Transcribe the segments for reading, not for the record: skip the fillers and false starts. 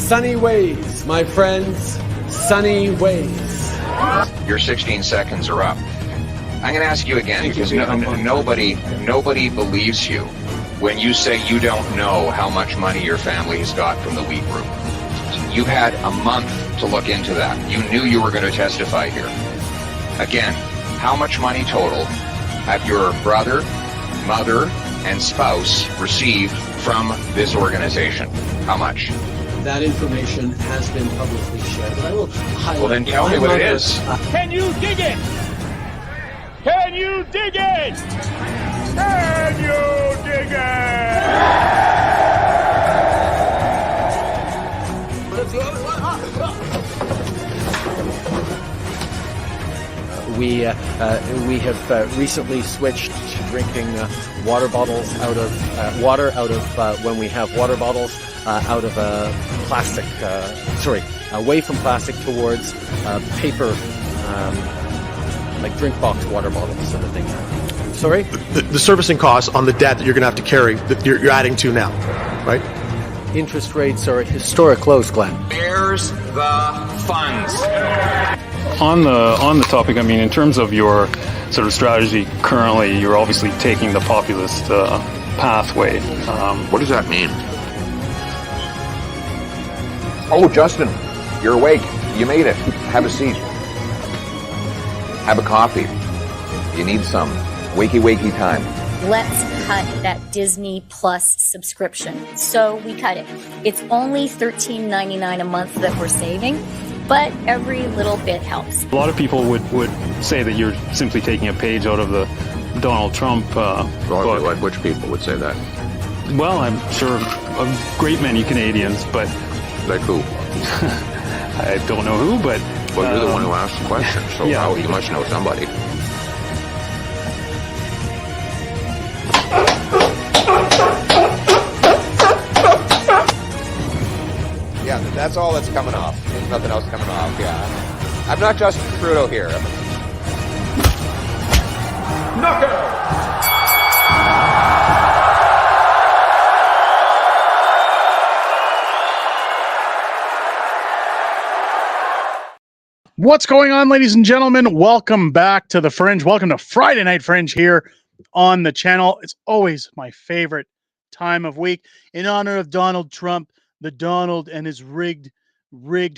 Sunny ways, my friends. Sunny ways. Your 16 seconds are up. I'm going to ask you again because nobody believes you when you say you don't know how much money your family has got from the wheat group. You had a month to look into that. You knew you were going to testify here. Again, how much money total have your brother, mother, and spouse received from this organization? How much? That information has been publicly shared, but I will highlight. Well, then tell me what it is. Can you dig it? Can you dig it? Can you dig it? We have recently switched to drinking water bottles out of water out of when we have water bottles out of plastic. Away from plastic towards paper, like drink box water bottles sort of thing. Sorry? The servicing costs on the debt that you're going to have to carry that you're adding to now, right? Interest rates are at historic lows, Glenn. Where's the funds? On the topic, I mean, in terms of your sort of strategy currently, you're obviously taking the populist pathway. What does that mean? Oh, Justin, you're awake. You made it. Have a seat. Have a coffee. You need some. Wakey time. Let's cut that Disney Plus subscription. So we cut it. It's only $13.99 a month that we're saving, but every little bit helps. A lot of people would say that you're simply taking a page out of the Donald Trump book. Which people would say that? Well, I'm sure a great many Canadians, but... Like who? I don't know who, but... Well, you're the one who asked the question, so yeah. You must know somebody. Yeah, that's all that's coming off. There's nothing else coming off, yeah. I'm not Justin Trudeau here. What's going on, ladies and gentlemen? Welcome back to the Fringe. Welcome to Friday Night Fringe here on the channel. It's always my favorite time of week. In honor of Donald Trump, the Donald and his rigged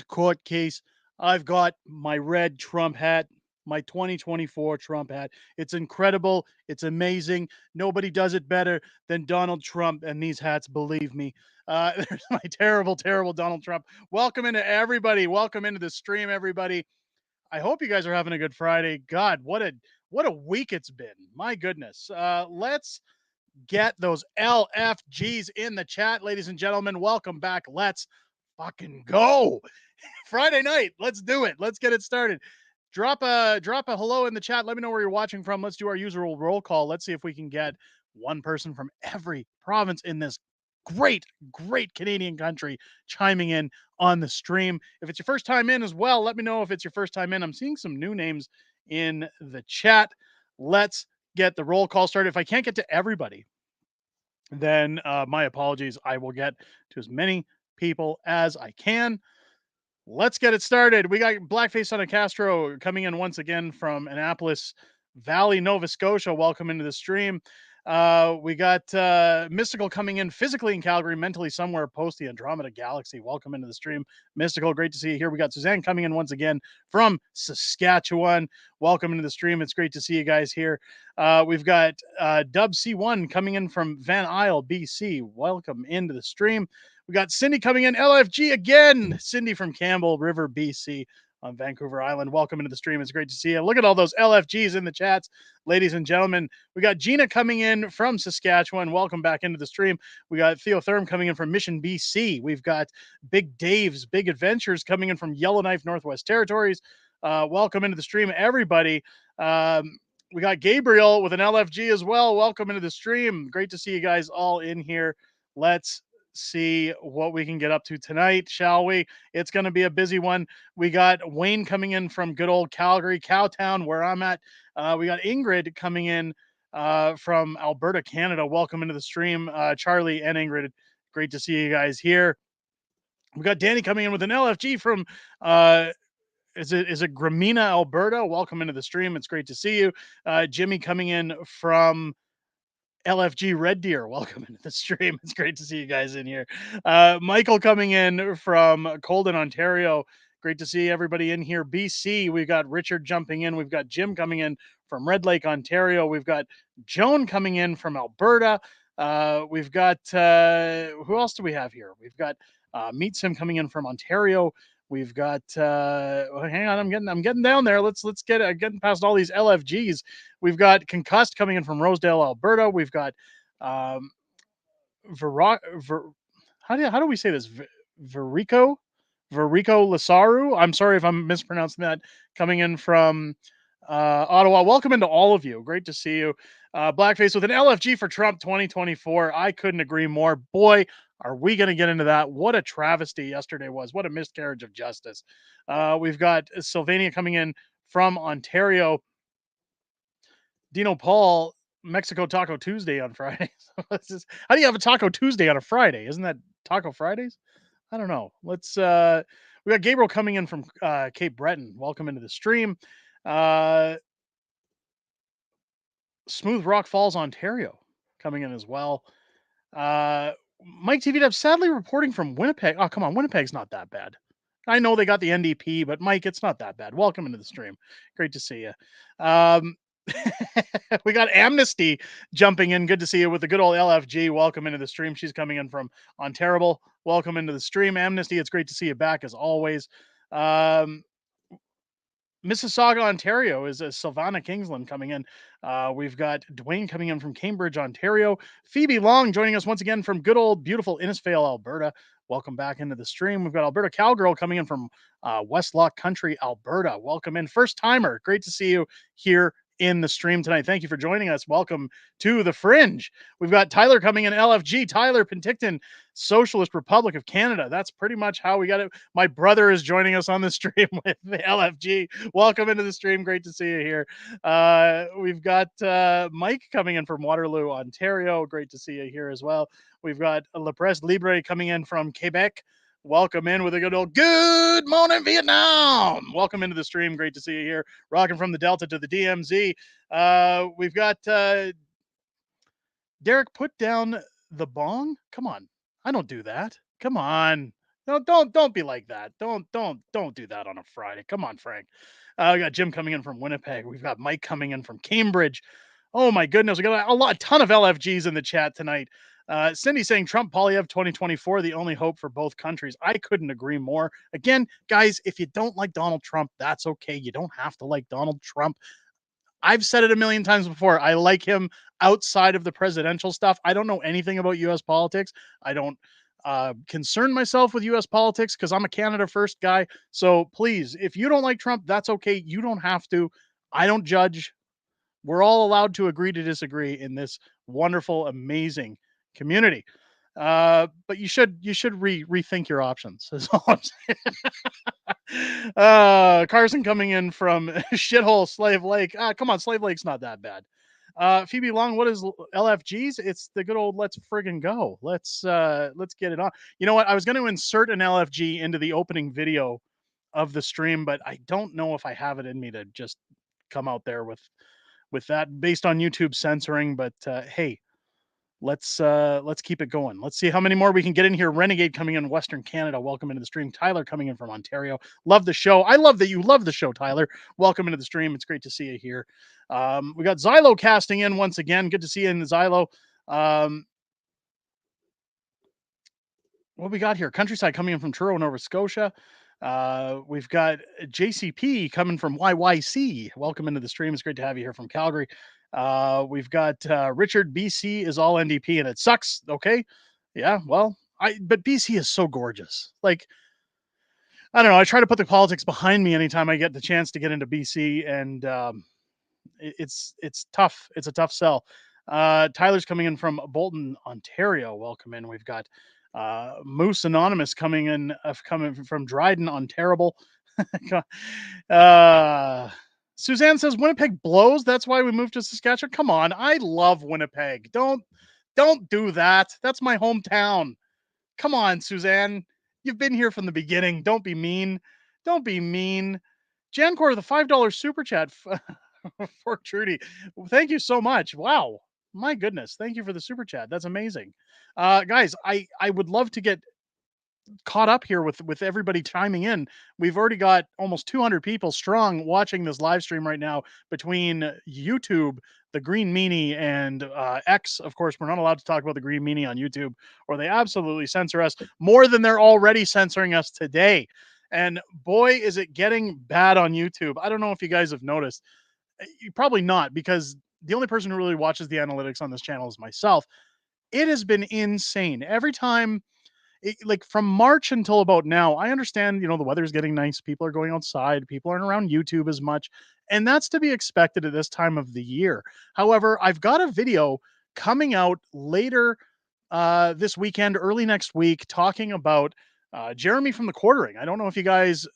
court case, I've got my red Trump hat, my 2024 Trump hat. It's incredible. It's amazing. Nobody does it better than Donald Trump and these hats, believe me. There's my terrible Donald Trump. Welcome into everybody. Welcome into the stream, everybody. I hope you guys are having a good Friday. God, what a week it's been. My goodness. Let's get those LFGs in the chat, ladies and gentlemen. Welcome back. Let's fucking go. Friday night. Let's do it. Let's get it started. Drop a hello in the chat. Let me know where you're watching from. Let's do our usual roll call. Let's see if we can get one person from every province in this great Canadian country chiming in on the stream. If it's your first time in as well, let me know if it's your first time in. I'm seeing some new names in the chat. Let's get the roll call started. If I can't get to everybody, then my apologies. I will get to as many people as I can. Let's get it started. We got Blackface on a Castro coming in once again from Annapolis Valley, Nova Scotia. Welcome into the stream. We got Mystical coming in physically in Calgary, mentally somewhere post the Andromeda Galaxy. Welcome into the stream, Mystical. Great to see you here. We got Suzanne coming in once again from Saskatchewan. Welcome into the stream. It's great to see you guys here. We've got Dub C1 coming in from Van Isle, BC. Welcome into the stream. We got Cindy coming in, LFG again. Cindy from Campbell River, BC. On Vancouver Island. Welcome into the stream. It's great to see you. Look at all those LFGs in the chats, ladies and gentlemen. We got Gina coming in from Saskatchewan. Welcome back into the stream. We got Theo Therm coming in from Mission, BC. We've got Big Dave's Big Adventures coming in from Yellowknife, Northwest Territories. Welcome into the stream, everybody. We got Gabriel with an LFG as well. Welcome into the stream. Great to see you guys all in here. Let's see what we can get up to tonight, shall we? It's going to be a busy one. We got Wayne coming in from good old Calgary, Cowtown, where I'm at. We got Ingrid coming in from Alberta, Canada. Welcome into the stream, Charlie and Ingrid. Great to see you guys here. We got Danny coming in with an LFG from uh, is it Gramina, Alberta? Welcome into the stream. It's great to see you. Jimmy coming in from LFG Red Deer. Welcome into the stream. It's great to see you guys in here. Michael coming in from Colden, Ontario. Great to see everybody in here. BC, we've got Richard jumping in. We've got Jim coming in from Red Lake, Ontario. We've got Joan coming in from Alberta. We've got who else do we have here? We've got Meet Sim coming in from Ontario. We've got hang on, I'm getting down there. Let's get getting past all these LFGs. We've got Concussed coming in from Rosedale, Alberta. We've got um how do we say this? Verico Lasaru. I'm sorry if I'm mispronouncing that. Coming in from Ottawa. Welcome into all of you. Great to see you. Blackface with an LFG for Trump 2024. I couldn't agree more. Boy, are we going to get into that? What a travesty yesterday was. What a miscarriage of justice. We've got Sylvania coming in from Ontario. Dino Paul, Mexico Taco Tuesday on Friday. How do you have a Taco Tuesday on a Friday? Isn't that Taco Fridays? I don't know. Let's we got Gabriel coming in from Cape Breton. Welcome into the stream. Smooth Rock Falls, Ontario, coming in as well. Mike TV Dev sadly reporting from Winnipeg. Oh, come on, Winnipeg's not that bad. I know they got the NDP, but Mike, it's not that bad. Welcome into the stream. Great to see you. We got Amnesty jumping in. Good to see you with the good old LFG. Welcome into the stream. She's coming in from Ontario. Welcome into the stream, Amnesty. It's great to see you back as always. Mississauga, Ontario is Sylvana Kingsland coming in. We've got Dwayne coming in from Cambridge, Ontario. Phoebe Long joining us once again from good old beautiful Innisfail, Alberta. Welcome back into the stream. We've got Alberta Cowgirl coming in from Westlock Country, Alberta. Welcome in. First timer. Great to see you here in the stream tonight. Thank you for joining us. Welcome to the Fringe. We've got Tyler coming in, LFG, Tyler Penticton, Socialist Republic of Canada. That's pretty much how we got it. My brother is joining us on the stream with the LFG. Welcome into the stream. Great to see you here. We've got Mike coming in from Waterloo, Ontario. Great to see you here as well. We've got La Presse Libre coming in from Quebec. Welcome in with a good old good morning, Vietnam. Welcome into the stream. Great to see you here. Rocking from the Delta to the DMZ. We've got Derek, put down the bong. Come on. I don't do that. Come on. No, don't be like that. Don't do that on a Friday. Come on, Frank. We got Jim coming in from Winnipeg. We've got Mike coming in from Cambridge. Oh my goodness, we got a ton of LFGs in the chat tonight. Cindy saying Trump Polyev 2024, the only hope for both countries. I couldn't agree more. Again, guys, if you don't like Donald Trump, that's okay. You don't have to like Donald Trump. I've said it a million times before. I like him outside of the presidential stuff. I don't know anything about U.S. politics. I don't concern myself with U.S. politics because I'm a Canada first guy. So please, if you don't like Trump, that's okay. You don't have to. I don't judge. We're all allowed to agree to disagree in this wonderful, amazing community. But you should rethink your options. Is all I'm saying. Carson coming in from shithole Slave Lake. Come on, Slave Lake's not that bad. Phoebe Long, what is LFGs? It's the good old let's friggin' go. Let's get it on. You know what? I was going to insert an LFG into the opening video of the stream, but I don't know if I have it in me to just come out there with that based on YouTube censoring. But hey, let's keep it going. Let's see how many more we can get in here. Renegade coming in Western Canada. Welcome into the stream. Tyler coming in from Ontario. Love the show. I love that you love the show, Tyler. Welcome into the stream. It's great to see you here. We got Xylo casting in once again. Good to see you in the Xylo. What we got here? Countryside coming in from Truro, Nova Scotia. We've got JCP coming from YYC. Welcome into the stream. It's great to have you here from Calgary. We've got Richard. BC is all NDP and it sucks. Okay. Yeah. Well, but BC is so gorgeous. Like, I don't know. I try to put the politics behind me anytime I get the chance to get into BC, and it's tough. It's a tough sell. Tyler's coming in from Bolton, Ontario. Welcome in. We've got Moose Anonymous coming in from Dryden, Ontario. Suzanne says Winnipeg blows. That's why we moved to Saskatchewan. Come on, I love Winnipeg. Don't do that. That's my hometown. Come on, Suzanne. You've been here from the beginning. Don't be mean. Don't be mean. Jancor, the $5 super chat for Trudy. Thank you so much. Wow. My goodness. Thank you for the super chat. That's amazing. Guys, I would love to get caught up here with everybody chiming in. We've already got almost 200 people strong watching this live stream right now between YouTube, the Green Meanie, and X. Of course, we're not allowed to talk about the Green Meanie on YouTube, or they absolutely censor us more than they're already censoring us today. And boy, is it getting bad on YouTube. I don't know if you guys have noticed. Probably not, because the only person who really watches the analytics on this channel is myself. It has been insane. Every time like from March until about now, I understand, the weather's getting nice. People are going outside. People aren't around YouTube as much. And that's to be expected at this time of the year. However, I've got a video coming out later this weekend, early next week, talking about Jeremy from the Quartering. I don't know if you guys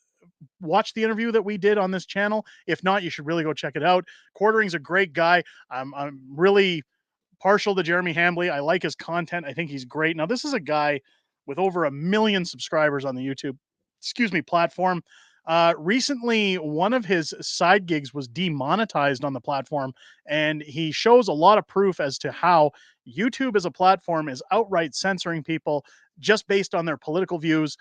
watched the interview that we did on this channel. If not, you should really go check it out. Quartering's a great guy. I'm really partial to Jeremy Hambley. I like his content. I think he's great. Now, this is a guy with over 1 million subscribers on the YouTube, platform. Recently, one of his side gigs was demonetized on the platform, and he shows a lot of proof as to how YouTube as a platform is outright censoring people just based on their political views,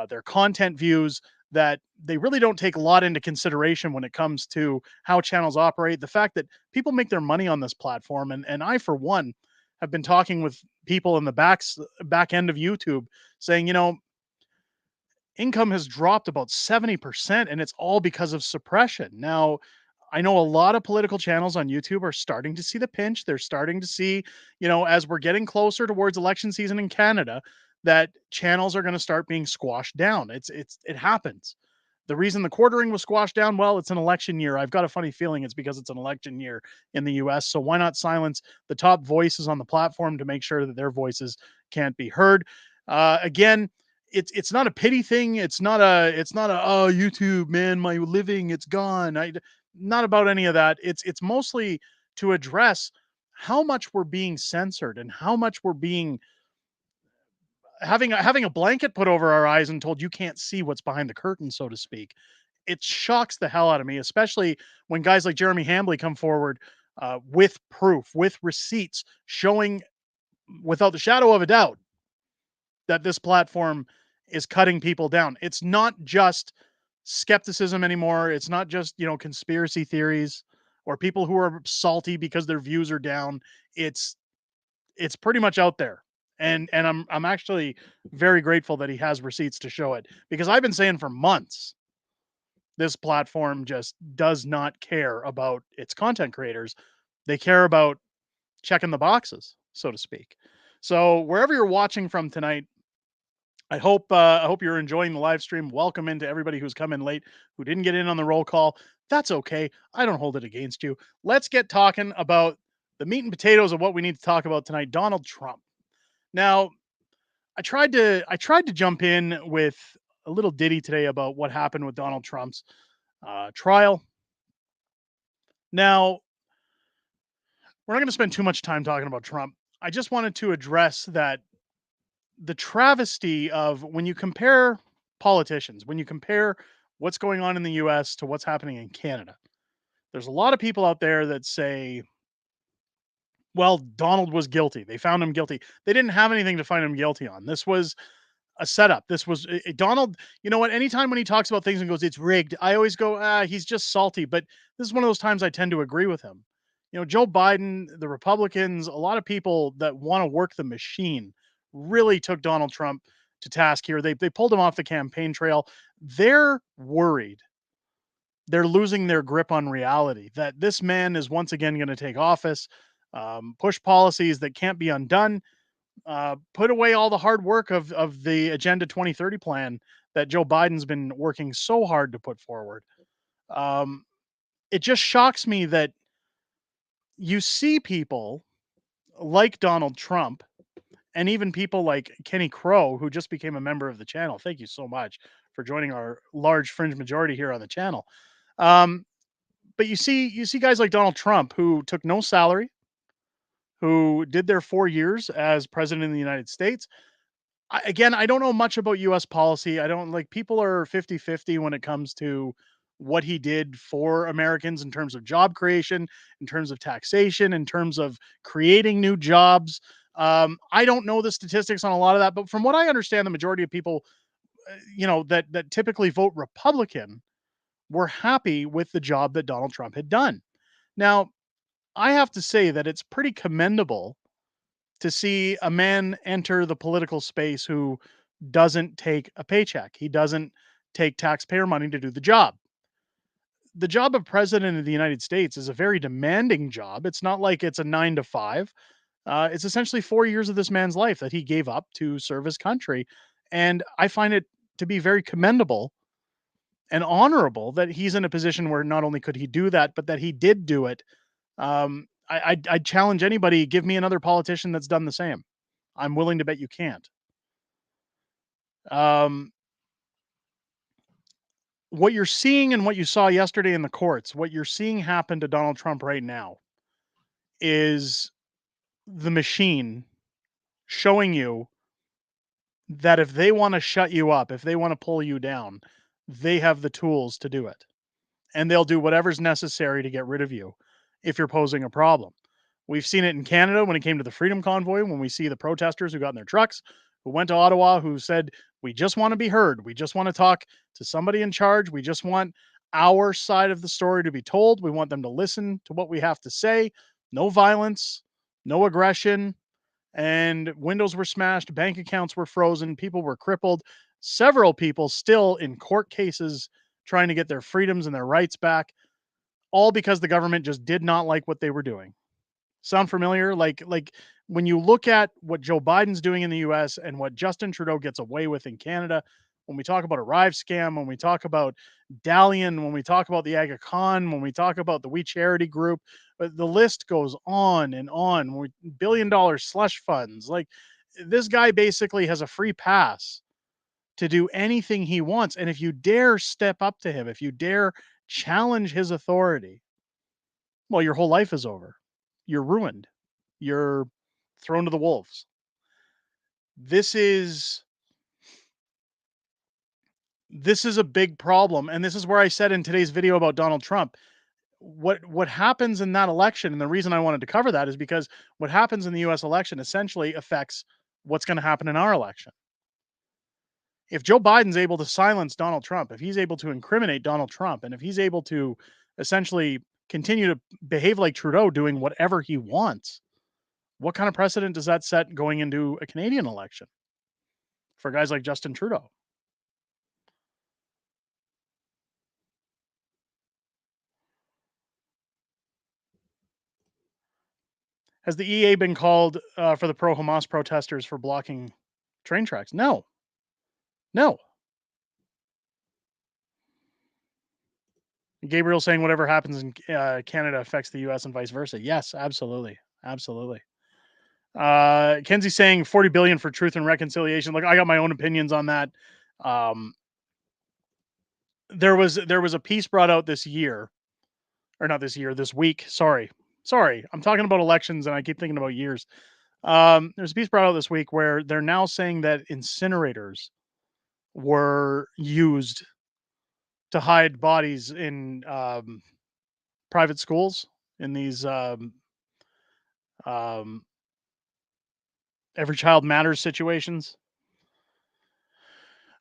their content views, that they really don't take a lot into consideration when it comes to how channels operate. The fact that people make their money on this platform, and I, for one, have been talking with people in the back end of YouTube saying, income has dropped about 70%, and it's all because of suppression. Now, I know a lot of political channels on YouTube are starting to see the pinch. They're starting to see, as we're getting closer towards election season in Canada, that channels are going to start being squashed down. It happens. The reason the Quartering was squashed down, well, it's an election year. I've got a funny feeling it's because it's an election year in the US. So why not silence the top voices on the platform to make sure that their voices can't be heard? Again, it's not a pity thing. It's not a oh, YouTube, man, my living, it's gone. Not about any of that. It's mostly to address how much we're being censored and how much we're being having a blanket put over our eyes and told you can't see what's behind the curtain, so to speak. It shocks the hell out of me, especially when guys like Jeremy Hambley come forward with proof, with receipts, showing without the shadow of a doubt that this platform is cutting people down. It's not just skepticism anymore. It's not just, conspiracy theories or people who are salty because their views are down. It's pretty much out there. And I'm actually very grateful that he has receipts to show it, because I've been saying for months this platform just does not care about its content creators. They care about checking the boxes, so to speak. So wherever you're watching from tonight, I hope you're enjoying the live stream. Welcome into everybody who's come in late, who didn't get in on the roll call. That's okay. I don't hold it against you. Let's get talking about the meat and potatoes of what we need to talk about tonight. Donald Trump. Now, I tried to jump in with a little ditty today about what happened with Donald Trump's trial. Now, we're not going to spend too much time talking about Trump. I just wanted to address that the travesty of when you compare politicians, when you compare what's going on in the US to what's happening in Canada. There's a lot of people out there that say, well, Donald was guilty. They found him guilty. They didn't have anything to find him guilty on. This was a setup. This was Donald. You know what? Anytime when he talks about things and goes, it's rigged, I always go, he's just salty. But this is one of those times I tend to agree with him. Joe Biden, the Republicans, a lot of people that want to work the machine really took Donald Trump to task here. They pulled him off the campaign trail. They're worried. They're losing their grip on reality, that this man is once again going to take office, push policies that can't be undone, put away all the hard work of the Agenda 2030 plan that Joe Biden's been working so hard to put forward. It just shocks me that you see people like Donald Trump and even people like Kenny Crow, who just became a member of the channel. Thank you so much for joining our large fringe majority here on the channel. But you see guys like Donald Trump, who took no salary, who did their 4 years as president of the United States, Again, I don't know much about US policy. I don't like people are 50-50 when it comes to what he did for Americans in terms of job creation, in terms of taxation, in terms of creating new jobs. I don't know the statistics on a lot of that, but from what I understand, the majority of people, that typically vote Republican were happy with the job that Donald Trump had done. Now, I have to say that it's pretty commendable to see a man enter the political space who doesn't take a paycheck. He doesn't take taxpayer money to do the job. The job of president of the United States is a very demanding job. It's not like it's a 9 to 5. It's essentially 4 years of this man's life that he gave up to serve his country. And I find it to be very commendable and honorable that he's in a position where not only could he do that, but that he did do it. I'd challenge anybody, give me another politician that's done the same. I'm willing to bet you can't. Um, what you're seeing and what you saw yesterday in the courts, what you're seeing happen to Donald Trump right now is the machine showing you that if they want to shut you up, if they want to pull you down, they have the tools to do it. And they'll do whatever's necessary to get rid of you if you're posing a problem. We've seen it in Canada when it came to the Freedom Convoy, when we see the protesters who got in their trucks, who went to Ottawa, who said, we just want to be heard. We just want to talk to somebody in charge. We just want our side of the story to be told. We want them to listen to what we have to say. No violence, no aggression. And windows were smashed, bank accounts were frozen, people were crippled. Several people still in court cases trying to get their freedoms and their rights back, all because the government just did not like what they were doing. Sound familiar? Like when you look at what Joe Biden's doing in the US and what Justin Trudeau gets away with in Canada, when we talk about Arrive scam, when we talk about Dalian, when we talk about the Aga Khan, when we talk about the We Charity Group, the list goes on and on. $1 billion slush funds. Like this guy basically has a free pass to do anything he wants. And if you dare step up to him, if you dare challenge his authority, well, your whole life is over. You're ruined. You're thrown to the wolves. This is a big problem. And this is where I said in today's video about Donald Trump, what happens in that election, and the reason I wanted to cover that is because what happens in the US election essentially affects what's going to happen in our election. If Joe Biden's able to silence Donald Trump, if he's able to incriminate Donald Trump, and if he's able to essentially continue to behave like Trudeau, doing whatever he wants, what kind of precedent does that set going into a Canadian election for guys like Justin Trudeau? Has the EA been called for the pro-Hamas protesters for blocking train tracks? No. No. Gabriel saying whatever happens in Canada affects the US and vice versa. Yes, absolutely. Absolutely. Kenzie saying 40 billion for truth and reconciliation. Look, I got my own opinions on that. There was a piece brought out this week. Sorry. I'm talking about elections and I keep thinking about years. There's a piece brought out this week where they're now saying that incinerators were used to hide bodies in private schools, in these Every Child Matters situations.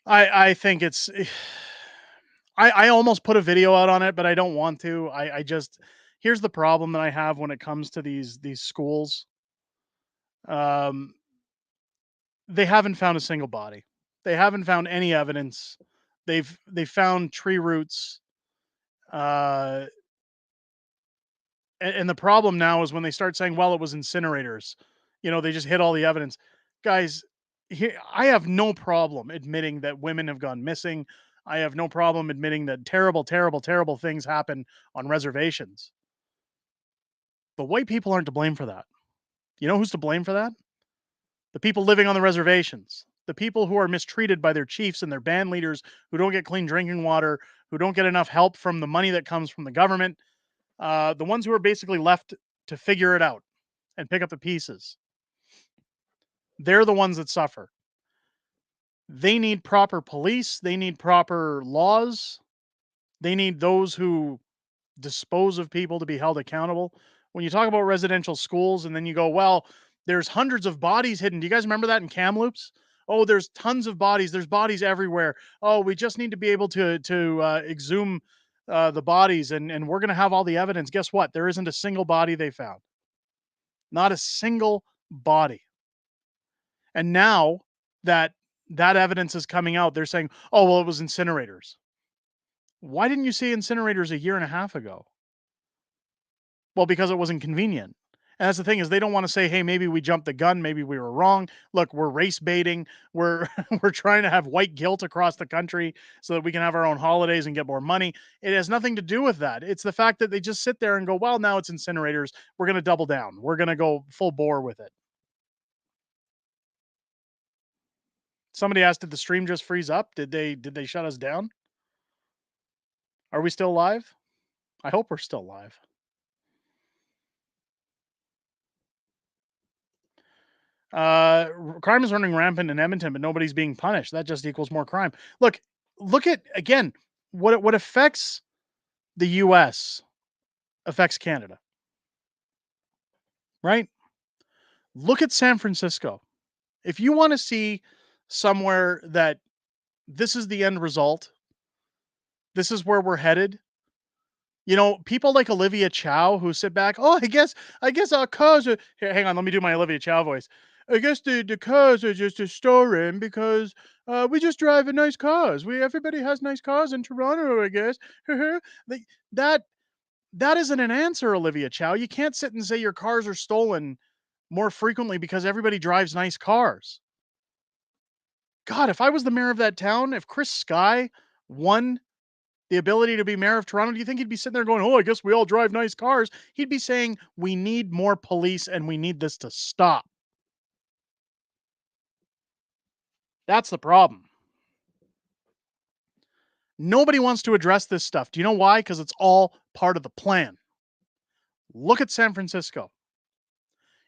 I think it's I almost put a video out on it, but I don't want to. I just, here's the problem that I have when it comes to these schools. They haven't found a single body. They haven't found any evidence. They found tree roots. And the problem now is when they start saying, well, it was incinerators, they just hit all the evidence. Guys, here, I have no problem admitting that women have gone missing. I have no problem admitting that terrible, terrible, terrible things happen on reservations. But white people aren't to blame for that. You know who's to blame for that? The people living on the reservations. The people who are mistreated by their chiefs and their band leaders, who don't get clean drinking water, who don't get enough help from the money that comes from the government. The ones who are basically left to figure it out and pick up the pieces. They're the ones that suffer. They need proper police. They need proper laws. They need those who dispose of people to be held accountable. When you talk about residential schools and then you go, well, there's hundreds of bodies hidden. Do you guys remember that in Kamloops? Oh, there's tons of bodies. There's bodies everywhere. Oh, we just need to be able to exhume the bodies and we're going to have all the evidence. Guess what? There isn't a single body they found. Not a single body. And now that that evidence is coming out, they're saying, oh, well, it was incinerators. Why didn't you say incinerators a year and a half ago? Well, because it wasn't convenient. And that's the thing is they don't want to say, hey, maybe we jumped the gun. Maybe we were wrong. Look, we're race baiting. We're we're trying to have white guilt across the country so that we can have our own holidays and get more money. It has nothing to do with that. It's the fact that they just sit there and go, well, now it's incinerators. We're going to double down. We're going to go full bore with it. Somebody asked, did the stream just freeze up? Did they shut us down? Are we still live? I hope we're still live. Crime is running rampant in Edmonton, but nobody's being punished. That just equals more crime. Look at again what affects the U.S. affects Canada, right? Look at San Francisco. If you want to see somewhere that this is the end result, this is where we're headed. You know, people like Olivia Chow who sit back, oh, I guess our cars are here, hang on, let me do my Olivia Chow voice. I guess the cars are just a story because we just drive nice cars. Everybody has nice cars in Toronto, I guess. that that isn't an answer, Olivia Chow. You can't sit and say your cars are stolen more frequently because everybody drives nice cars. God, if I was the mayor of that town, if Chris Sky won the ability to be mayor of Toronto, do you think he'd be sitting there going, oh, I guess we all drive nice cars? He'd be saying, we need more police and we need this to stop. That's the problem. Nobody wants to address this stuff. Do you know why? Because it's all part of the plan. Look at San Francisco.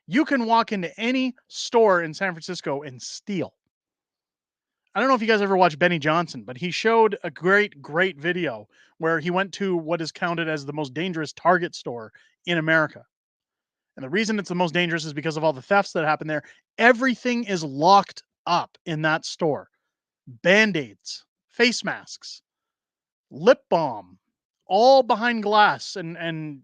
You can walk into any store in San Francisco and steal. I don't know if you guys ever watched Benny Johnson, but he showed a great video where he went to what is counted as the most dangerous Target store in America. And the reason it's the most dangerous is because of all the thefts that happen there. Everything is locked up in that store. Band-Aids, face masks, lip balm, all behind glass and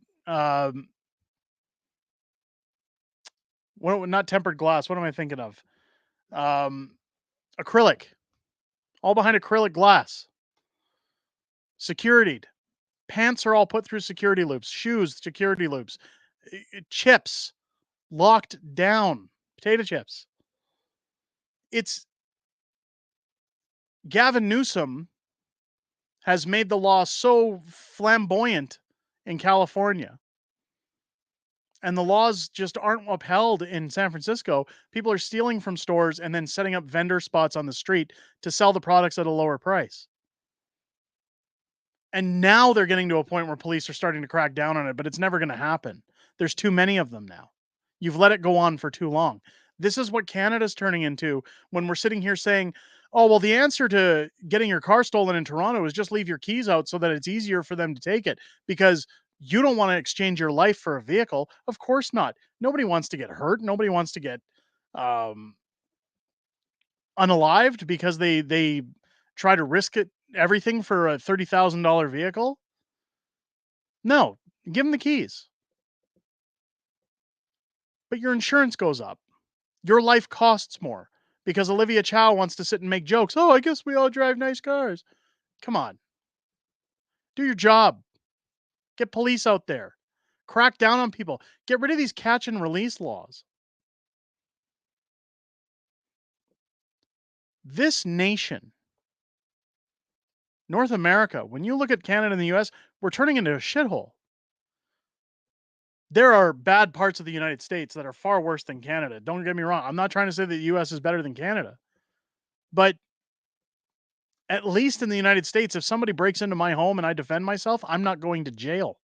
not tempered glass. What am I thinking of? Acrylic. All behind acrylic glass. Securityed. Pants are all put through security loops. Shoes, security loops. Chips, locked down. Potato chips. It's Gavin Newsom has made the law so flamboyant in California. And the laws just aren't upheld in San Francisco. People are stealing from stores and then setting up vendor spots on the street to sell the products at a lower price. And now they're getting to a point where police are starting to crack down on it, but it's never going to happen. There's too many of them now. You've let it go on for too long. This is what Canada's turning into when we're sitting here saying, oh, well, the answer to getting your car stolen in Toronto is just leave your keys out so that it's easier for them to take it because you don't want to exchange your life for a vehicle. Of course not. Nobody wants to get hurt. Nobody wants to get unalived because they try to risk everything for a $30,000 vehicle. No, give them the keys. But your insurance goes up. Your life costs more because Olivia Chow wants to sit and make jokes. Oh, I guess we all drive nice cars. Come on. Do your job. Get police out there. Crack down on people. Get rid of these catch and release laws. This nation, North America, when you look at Canada and the US, we're turning into a shithole. There are bad parts of the United States that are far worse than Canada. Don't get me wrong. I'm not trying to say that the US is better than Canada. But at least in the United States, if somebody breaks into my home and I defend myself, I'm not going to jail.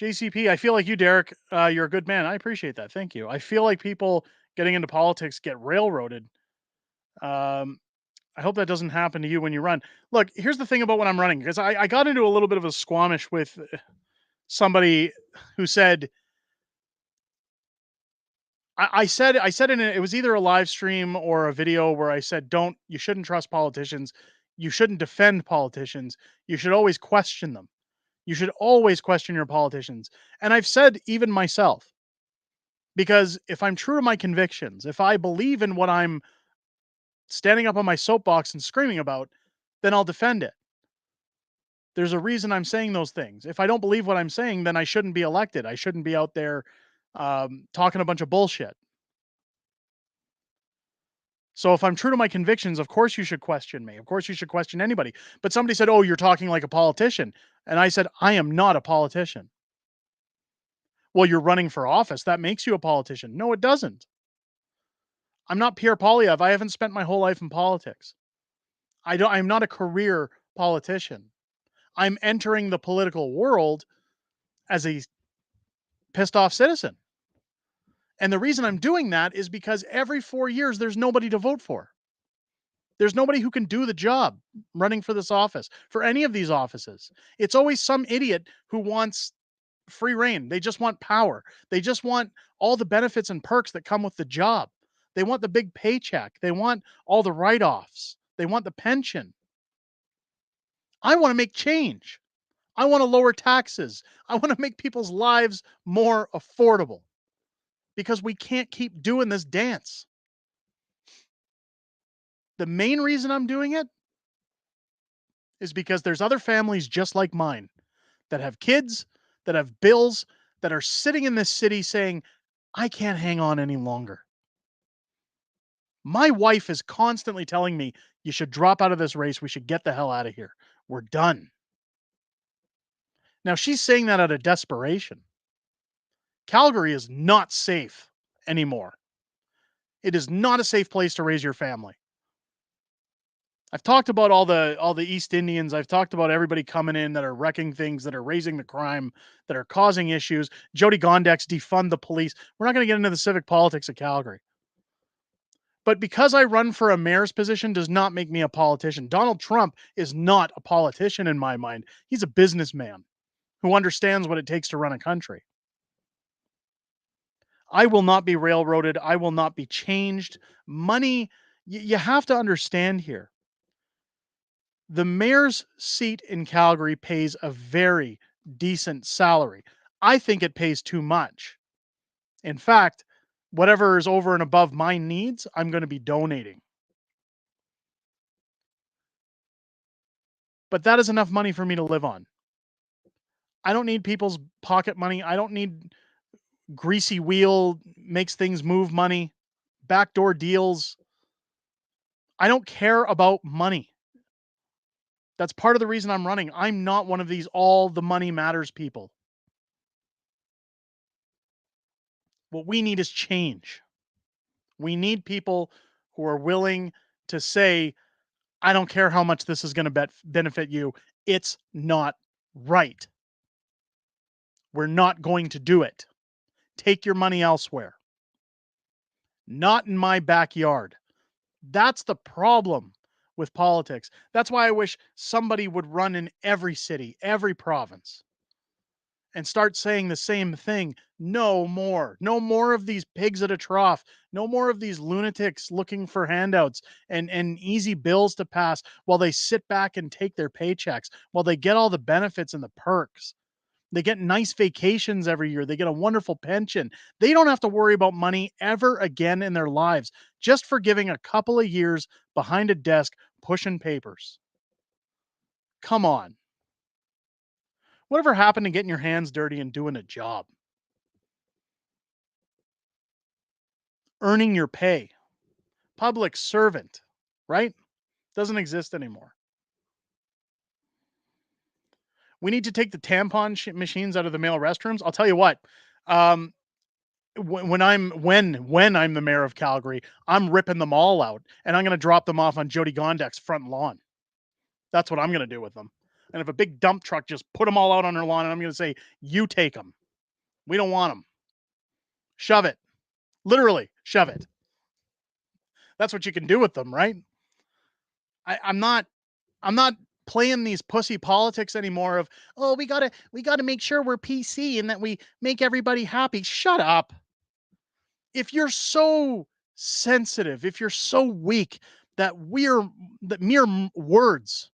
JCP, I feel like you, Derek. You're a good man. I appreciate that. Thank you. I feel like people getting into politics get railroaded. Um, I hope that doesn't happen to you when you run. Look, here's the thing about when I'm running, because I got into a little bit of a squamish with somebody who said, I said it was either a live stream or a video where I said, you shouldn't trust politicians. You shouldn't defend politicians. You should always question them. You should always question your politicians. And I've said even myself, because if I'm true to my convictions, if I believe in what I'm standing up on my soapbox and screaming about, then I'll defend it. There's a reason I'm saying those things. If I don't believe what I'm saying, then I shouldn't be elected. I shouldn't be out there talking a bunch of bullshit. So if I'm true to my convictions, of course you should question me. Of course you should question anybody. But somebody said, "Oh, you're talking like a politician." And I said, "I am not a politician." "Well, you're running for office. That makes you a politician." No, it doesn't. I'm not Pierre Poilievre. I haven't spent my whole life in politics. I'm not a career politician. I'm entering the political world as a pissed off citizen. And the reason I'm doing that is because every 4 years, there's nobody to vote for. There's nobody who can do the job running for this office, for any of these offices. It's always some idiot who wants free reign. They just want power. They just want all the benefits and perks that come with the job. They want the big paycheck. They want all the write-offs. They want the pension. I want to make change. I want to lower taxes. I want to make people's lives more affordable, because we can't keep doing this dance. The main reason I'm doing it is because there's other families just like mine that have kids, that have bills, that are sitting in this city saying, I can't hang on any longer. My wife is constantly telling me, you should drop out of this race. We should get the hell out of here. We're done. Now, she's saying that out of desperation. Calgary is not safe anymore. It is not a safe place to raise your family. I've talked about all the East Indians. I've talked about everybody coming in that are wrecking things, that are raising the crime, that are causing issues. Jody Gondek's defund the police. We're not going to get into the civic politics of Calgary. But because I run for a mayor's position does not make me a politician. Donald Trump is not a politician in my mind. He's a businessman who understands what it takes to run a country. I will not be railroaded. I will not be changed. Money, you have to understand here. The mayor's seat in Calgary pays a very decent salary. I think it pays too much. In fact, whatever is over and above my needs, I'm going to be donating. But that is enough money for me to live on. I don't need people's pocket money. I don't need greasy wheel, makes things move money, backdoor deals. I don't care about money. That's part of the reason I'm running. I'm not one of these all the money matters people. What we need is change. We need people who are willing to say, I don't care how much this is going to benefit you. It's not right. We're not going to do it. Take your money elsewhere. Not in my backyard. That's the problem with politics. That's why I wish somebody would run in every city, every province, and start saying the same thing. No more. No more of these pigs at a trough. No more of these lunatics looking for handouts and easy bills to pass while they sit back and take their paychecks, while they get all the benefits and the perks. They get nice vacations every year. They get a wonderful pension. They don't have to worry about money ever again in their lives, just for giving a couple of years behind a desk pushing papers. Come on. Whatever happened to getting your hands dirty and doing a job? Earning your pay. Public servant, right? Doesn't exist anymore. We need to take the tampon machines out of the male restrooms. I'll tell you what. When I'm the mayor of Calgary, I'm ripping them all out and I'm going to drop them off on Jody Gondek's front lawn. That's what I'm going to do with them. And if a big dump truck just put them all out on their lawn, and I'm going to say, you take them. We don't want them. Shove it. Literally, shove it. That's what you can do with them, right? I'm not playing these pussy politics anymore of, oh, we gotta make sure we're PC and that we make everybody happy. Shut up. If you're so sensitive, if you're so weak that mere words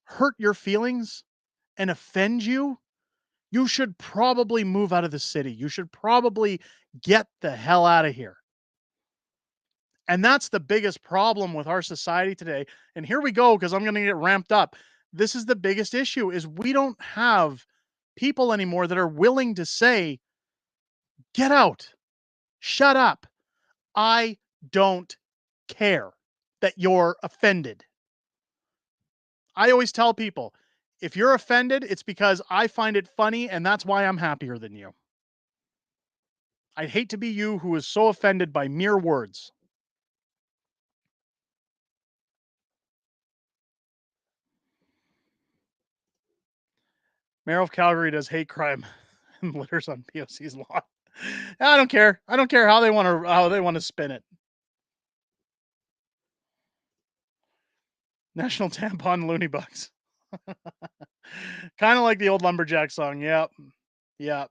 hurt your feelings and offend you, you should probably move out of the city. You should probably get the hell out of here. And that's the biggest problem with our society today. And here we go, because I'm going to get ramped up. This is the biggest issue is we don't have people anymore that are willing to say, get out, shut up. I don't care that you're offended. I always tell people, if you're offended, it's because I find it funny and that's why I'm happier than you. I'd hate to be you who is so offended by mere words. Mayor of Calgary does hate crime and litters on POC's lawn. I don't care. I don't care how they want to spin it. National Tampon Looney Bugs. Kind of like the old Lumberjack song. Yep. Yep.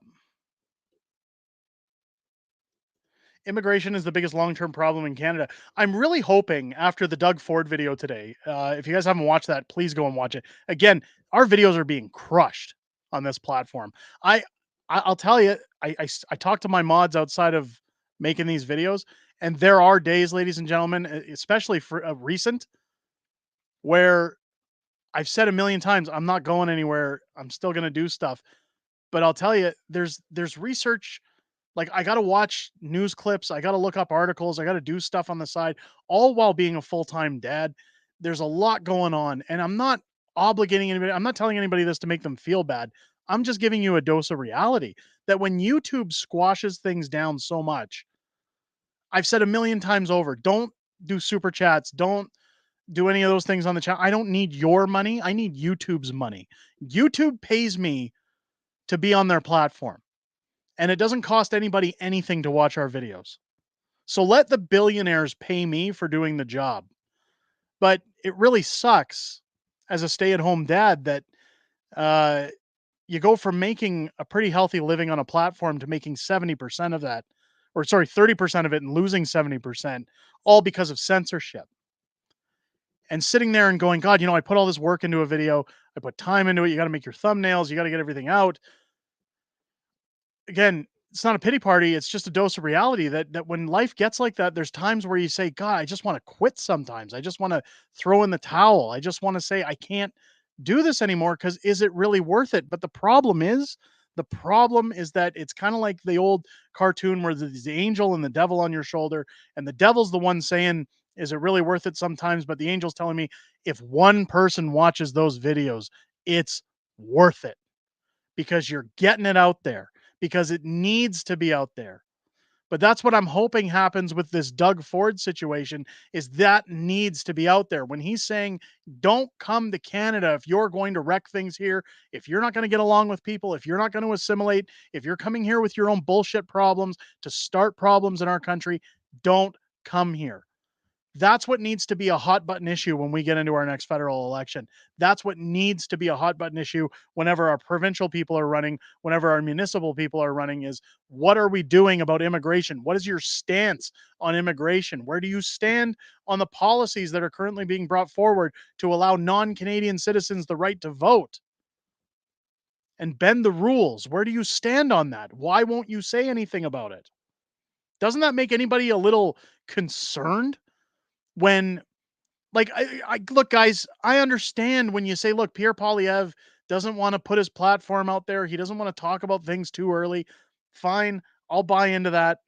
Immigration is the biggest long-term problem in Canada. I'm really hoping after the Doug Ford video today, if you guys haven't watched that, please go and watch it. Again, our videos are being crushed on this platform. I'll tell you, I talk to my mods outside of making these videos, and there are days, ladies and gentlemen, especially for recent, where I've said a million times, I'm not going anywhere. I'm still going to do stuff. But I'll tell you, there's research. Like, I got to watch news clips. I got to look up articles. I got to do stuff on the side, all while being a full-time dad. There's a lot going on, and I'm not obligating anybody. I'm not telling anybody this to make them feel bad. I'm just giving you a dose of reality that when YouTube squashes things down so much, I've said a million times over, don't do super chats. Don't do any of those things on the channel. I don't need your money. I need YouTube's money. YouTube pays me to be on their platform. And it doesn't cost anybody anything to watch our videos. So let the billionaires pay me for doing the job. But it really sucks as a stay-at-home dad that you go from making a pretty healthy living on a platform to making 70% of that, or sorry, 30% of it and losing 70%, all because of censorship. And sitting there and going, God, I put all this work into a video. I put time into it. You got to make your thumbnails. You got to get everything out. Again, it's not a pity party. It's just a dose of reality that when life gets like that, there's times where you say, God, I just want to quit sometimes. I just want to throw in the towel. I just want to say, I can't do this anymore because is it really worth it? But the problem is that it's kind of like the old cartoon where there's the angel and the devil on your shoulder, and the devil's the one saying, is it really worth it sometimes? But the angel's telling me, if one person watches those videos, it's worth it because you're getting it out there, because it needs to be out there. But that's what I'm hoping happens with this Doug Ford situation, is that needs to be out there. When he's saying, don't come to Canada if you're going to wreck things here, if you're not going to get along with people, if you're not going to assimilate, if you're coming here with your own bullshit problems to start problems in our country, don't come here. That's what needs to be a hot button issue when we get into our next federal election. That's what needs to be a hot button issue whenever our provincial people are running, whenever our municipal people are running, is what are we doing about immigration? What is your stance on immigration? Where do you stand on the policies that are currently being brought forward to allow non-Canadian citizens the right to vote and bend the rules? Where do you stand on that? Why won't you say anything about it? Doesn't that make anybody a little concerned? When, like, I look, guys, I understand when you say, look, Pierre Poilievre doesn't want to put his platform out there. He doesn't want to talk about things too early. Fine. I'll buy into that.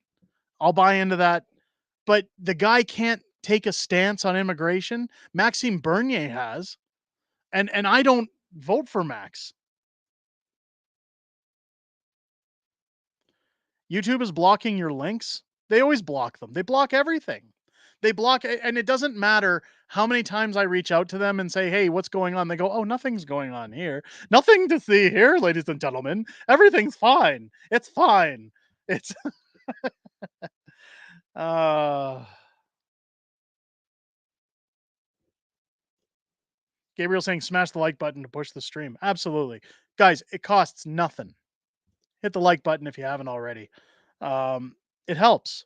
But the guy can't take a stance on immigration. Maxime Bernier has, and I don't vote for Max. YouTube is blocking your links. They always block them. They block everything. They block, and it doesn't matter how many times I reach out to them and say, "Hey, what's going on?" They go, "Oh, nothing's going on here. Nothing to see here, ladies and gentlemen. Everything's fine. It's fine." It's uh Gabriel saying smash the like button to push the stream. Absolutely. Guys, it costs nothing. Hit the like button if you haven't already. It helps.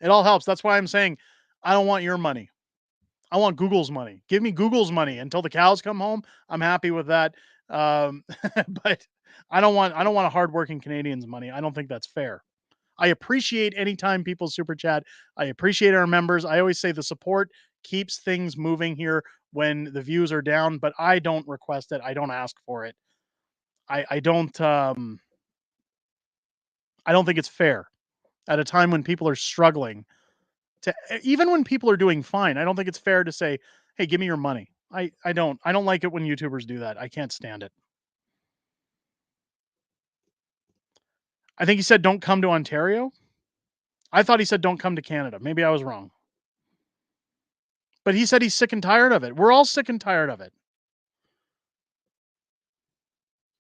It all helps. That's why I'm saying I don't want your money. I want Google's money. Give me Google's money until the cows come home. I'm happy with that. But I don't want a hardworking Canadian's money. I don't think that's fair. I appreciate any time people super chat. I appreciate our members. I always say the support keeps things moving here when the views are down, but I don't request it. I don't ask for it. I don't think it's fair at a time when people are struggling to, even when people are doing fine. I don't think it's fair to say, "Hey, give me your money." I don't like it when YouTubers do that. I can't stand it. I think he said don't come to Ontario. I thought he said don't come to Canada. Maybe I was wrong. But he said he's sick and tired of it. We're all sick and tired of it.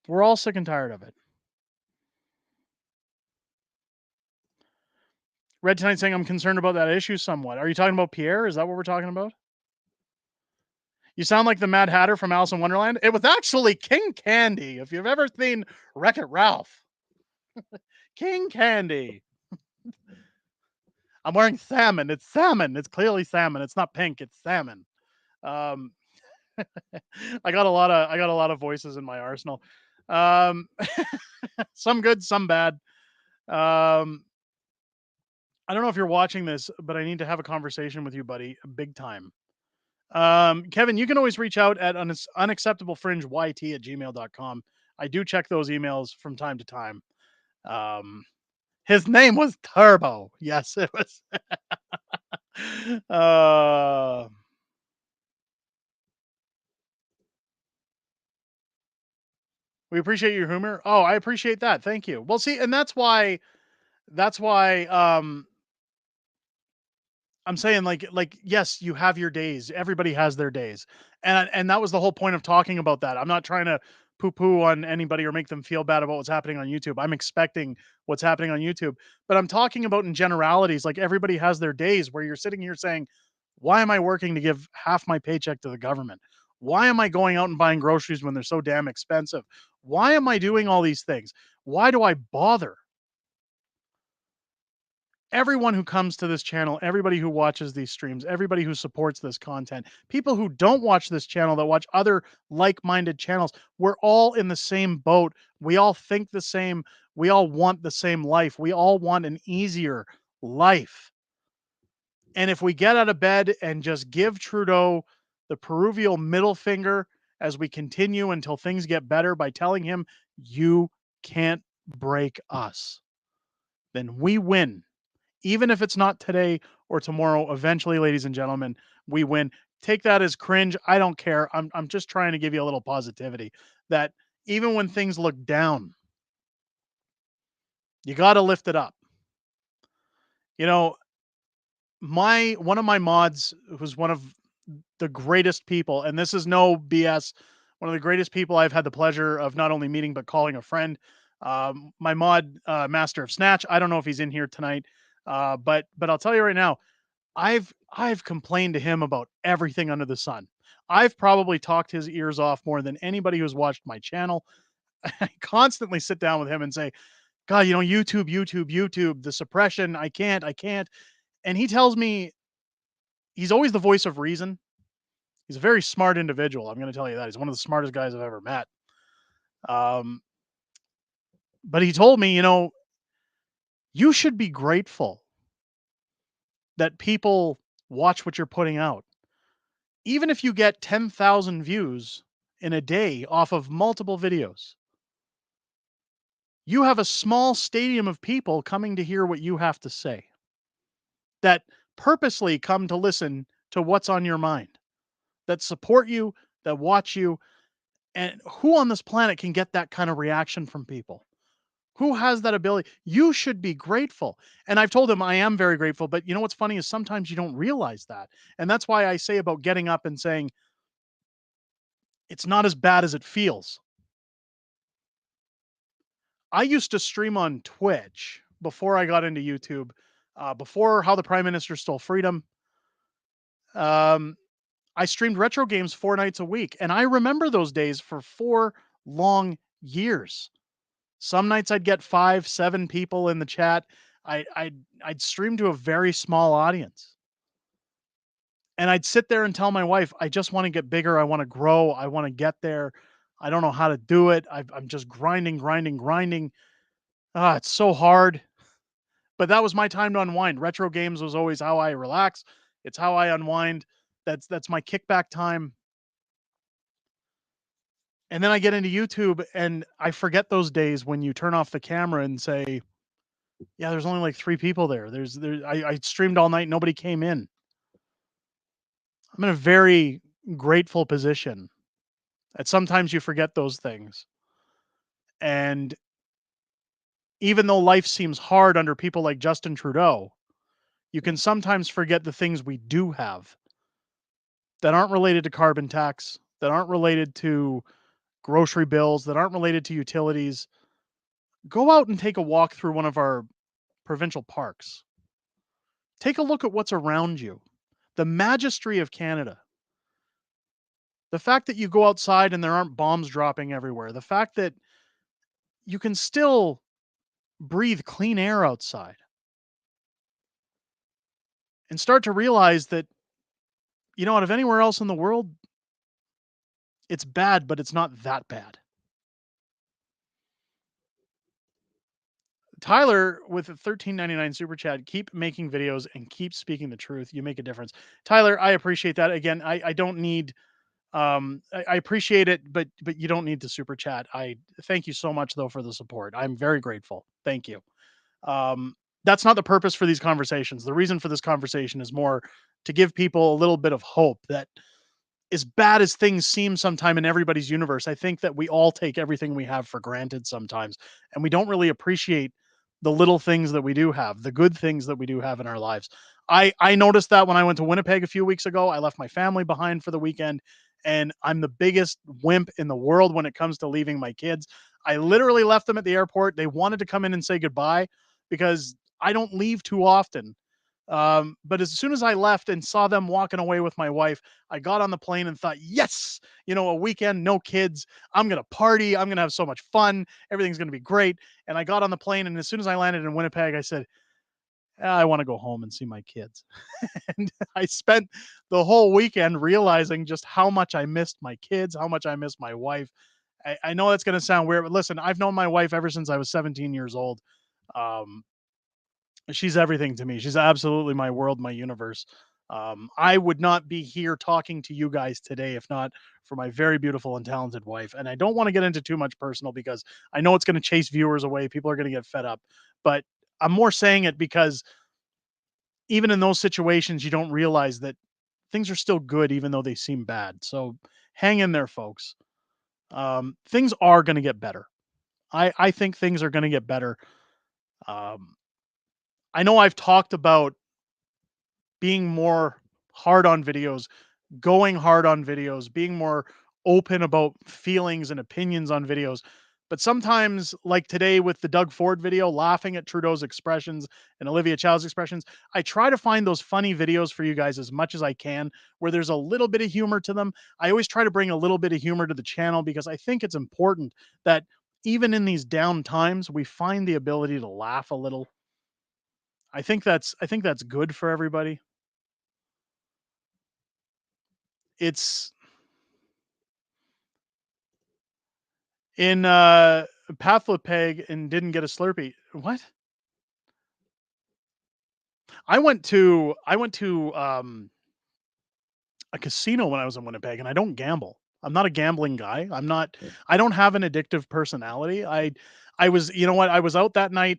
We're all sick and tired of it. Red Tonight saying I'm concerned about that issue somewhat. Are you talking about Pierre? Is that what we're talking about? You sound like the Mad Hatter from Alice in Wonderland. It was actually King Candy. If you've ever seen Wreck-It Ralph. King Candy. I'm wearing salmon. It's salmon. It's clearly salmon. It's not pink. It's salmon. Um, I got a lot of voices in my arsenal. Um, some good, some bad. Um, I don't know if you're watching this, but I need to have a conversation with you, buddy, big time. Kevin, you can always reach out at unacceptablefringeyt@gmail.com. I do check those emails from time to time. His name was Turbo. Yes, it was. We appreciate your humor. Oh, I appreciate that. Thank you. Well, see, and that's why I'm saying like yes, you have your days. Everybody has their days. And that was the whole point of talking about that. I'm not trying to poo-poo on anybody or make them feel bad about what's happening on YouTube. I'm expecting what's happening on YouTube, but I'm talking about in generalities. Like everybody has their days where you're sitting here saying, "Why am I working to give half my paycheck to the government? Why am I going out and buying groceries when they're so damn expensive? Why am I doing all these things? Why do I bother?" Everyone who comes to this channel, everybody who watches these streams, everybody who supports this content, people who don't watch this channel that watch other like-minded channels, we're all in the same boat. We all think the same. We all want the same life. We all want an easier life. And if we get out of bed and just give Trudeau the proverbial middle finger as we continue until things get better by telling him, "You can't break us," then we win. Even if it's not today or tomorrow, eventually, ladies and gentlemen, we win. Take that as cringe. I don't care. I'm just trying to give you a little positivity that even when things look down, you got to lift it up. You know, one of my mods, who's one of the greatest people, and this is no BS, one of the greatest people I've had the pleasure of not only meeting but calling a friend. My mod, Master of Snatch. I don't know if he's in here tonight, but I'll tell you right now, I've complained to him about everything under the sun. I've probably talked his ears off more than anybody who's watched my channel. I constantly sit down with him and say, "God, YouTube, the suppression, I can't." And he tells me he's always the voice of reason. He's a very smart individual. I'm going to tell you that. He's one of the smartest guys I've ever met. But he told me, you should be grateful that people watch what you're putting out. Even if you get 10,000 views in a day off of multiple videos, you have a small stadium of people coming to hear what you have to say that purposely come to listen to what's on your mind, that support you, that watch you. And who on this planet can get that kind of reaction from people? Who has that ability? You should be grateful. And I've told him I am very grateful, but you know what's funny is sometimes you don't realize that. And that's why I say about getting up and saying it's not as bad as it feels. I used to stream on Twitch before I got into YouTube, before How the Prime Minister Stole Freedom. Um, I streamed retro games 4 nights a week, and I remember those days for 4 long years. Some nights I'd get 5, 7 people in the chat. I'd stream to a very small audience. And I'd sit there and tell my wife, "I just wanna get bigger, I wanna grow, I wanna get there. I don't know how to do it. I'm just grinding, grinding, grinding. Ah, it's so hard." But that was my time to unwind. Retro games was always how I relax. It's how I unwind. That's my kickback time. And then I get into YouTube and I forget those days when you turn off the camera and say, "Yeah, there's only like 3 people there. I streamed all night, nobody came in." I'm in a very grateful position. And sometimes you forget those things. And even though life seems hard under people like Justin Trudeau, you can sometimes forget the things we do have that aren't related to carbon tax, that aren't related to grocery bills, that aren't related to utilities. Go out and take a walk through one of our provincial parks. Take a look at what's around you. The majesty of Canada. The fact that you go outside and there aren't bombs dropping everywhere. The fact that you can still breathe clean air outside. And start to realize that, out of anywhere else in the world, it's bad, but it's not that bad. Tyler with a $13.99 super chat, keep making videos and keep speaking the truth. You make a difference. Tyler, I appreciate that. Again, I don't need I appreciate it, but you don't need to super chat. I thank you so much though for the support. I'm very grateful. Thank you. That's not the purpose for these conversations. The reason for this conversation is more to give people a little bit of hope that as bad as things seem sometime in everybody's universe, I think that we all take everything we have for granted sometimes, and we don't really appreciate the little things that we do have, the good things that we do have in our lives. I noticed that when I went to Winnipeg a few weeks ago. I left my family behind for the weekend, and I'm the biggest wimp in the world when it comes to leaving my kids. I literally left them at the airport. They wanted to come in and say goodbye because I don't leave too often. But as soon as I left and saw them walking away with my wife, I got on the plane and thought, yes, a weekend, no kids. I'm going to party. I'm going to have so much fun. Everything's going to be great. And I got on the plane. And as soon as I landed in Winnipeg, I said, I want to go home and see my kids. And I spent the whole weekend realizing just how much I missed my kids, how much I missed my wife. I know that's going to sound weird, but listen, I've known my wife ever since I was 17 years old. Um, She's everything to me. She's absolutely my world, my universe. I would not be here talking to you guys today if not for my very beautiful and talented wife. And I don't want to get into too much personal because I know it's going to chase viewers away. People are going to get fed up. But I'm more saying it because even in those situations, you don't realize that things are still good, even though they seem bad. So hang in there, folks. Things are going to get better. I think things are going to get better. I know I've talked about being more hard on videos, going hard on videos, being more open about feelings and opinions on videos. But sometimes, like today with the Doug Ford video, laughing at Trudeau's expressions and Olivia Chow's expressions, I try to find those funny videos for you guys as much as I can, where there's a little bit of humor to them. I always try to bring a little bit of humor to the channel because I think it's important that even in these down times, we find the ability to laugh a little. I think that's good for everybody. It's in Pathlipeg and didn't get a Slurpee. What? I went to a casino when I was in Winnipeg and I don't gamble. I'm not a gambling guy. I don't have an addictive personality. I was, you know what? I was out that night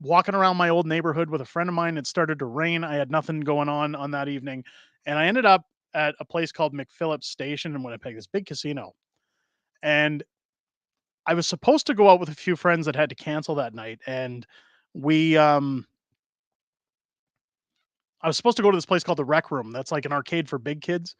walking around my old neighborhood with a friend of mine. It started to rain. I had nothing going on that evening, and I ended up at a place called McPhillips Station in Winnipeg, this big casino. And I was supposed to go out with a few friends that had to cancel that night, and we I was supposed to go to this place called the Rec Room. That's like an arcade for big kids.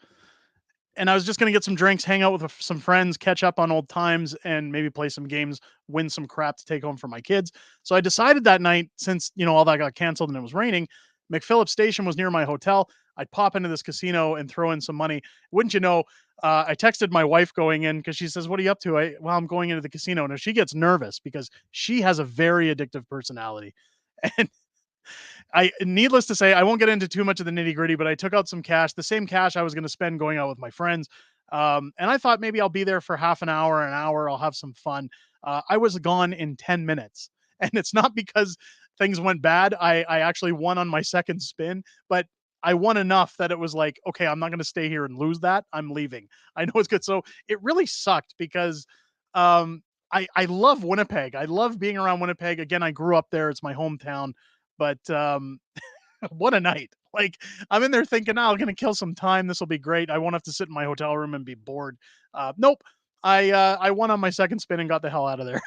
And I was just gonna get some drinks, hang out with some friends, catch up on old times, and maybe play some games, win some crap to take home for my kids. So I decided that night, since all that got canceled and it was raining, McPhillips Station was near my hotel. I'd pop into this casino and throw in some money. Wouldn't you know? I texted my wife going in because she says, "What are you up to?" Well, I'm going into the casino. Now she gets nervous because she has a very addictive personality, and needless to say, I won't get into too much of the nitty gritty, but I took out some cash, the same cash I was going to spend going out with my friends. And I thought maybe I'll be there for half an hour. I'll have some fun. I was gone in 10 minutes. And it's not because things went bad. I actually won on my second spin, but I won enough that it was like, okay, I'm not going to stay here and lose that. I'm leaving. I know it's good. So it really sucked because I love Winnipeg. I love being around Winnipeg. Again, I grew up there. It's my hometown. But what a night. Like, I'm in there thinking, oh, I'm going to kill some time. This will be great. I won't have to sit in my hotel room and be bored. Nope. I won on my second spin and got the hell out of there.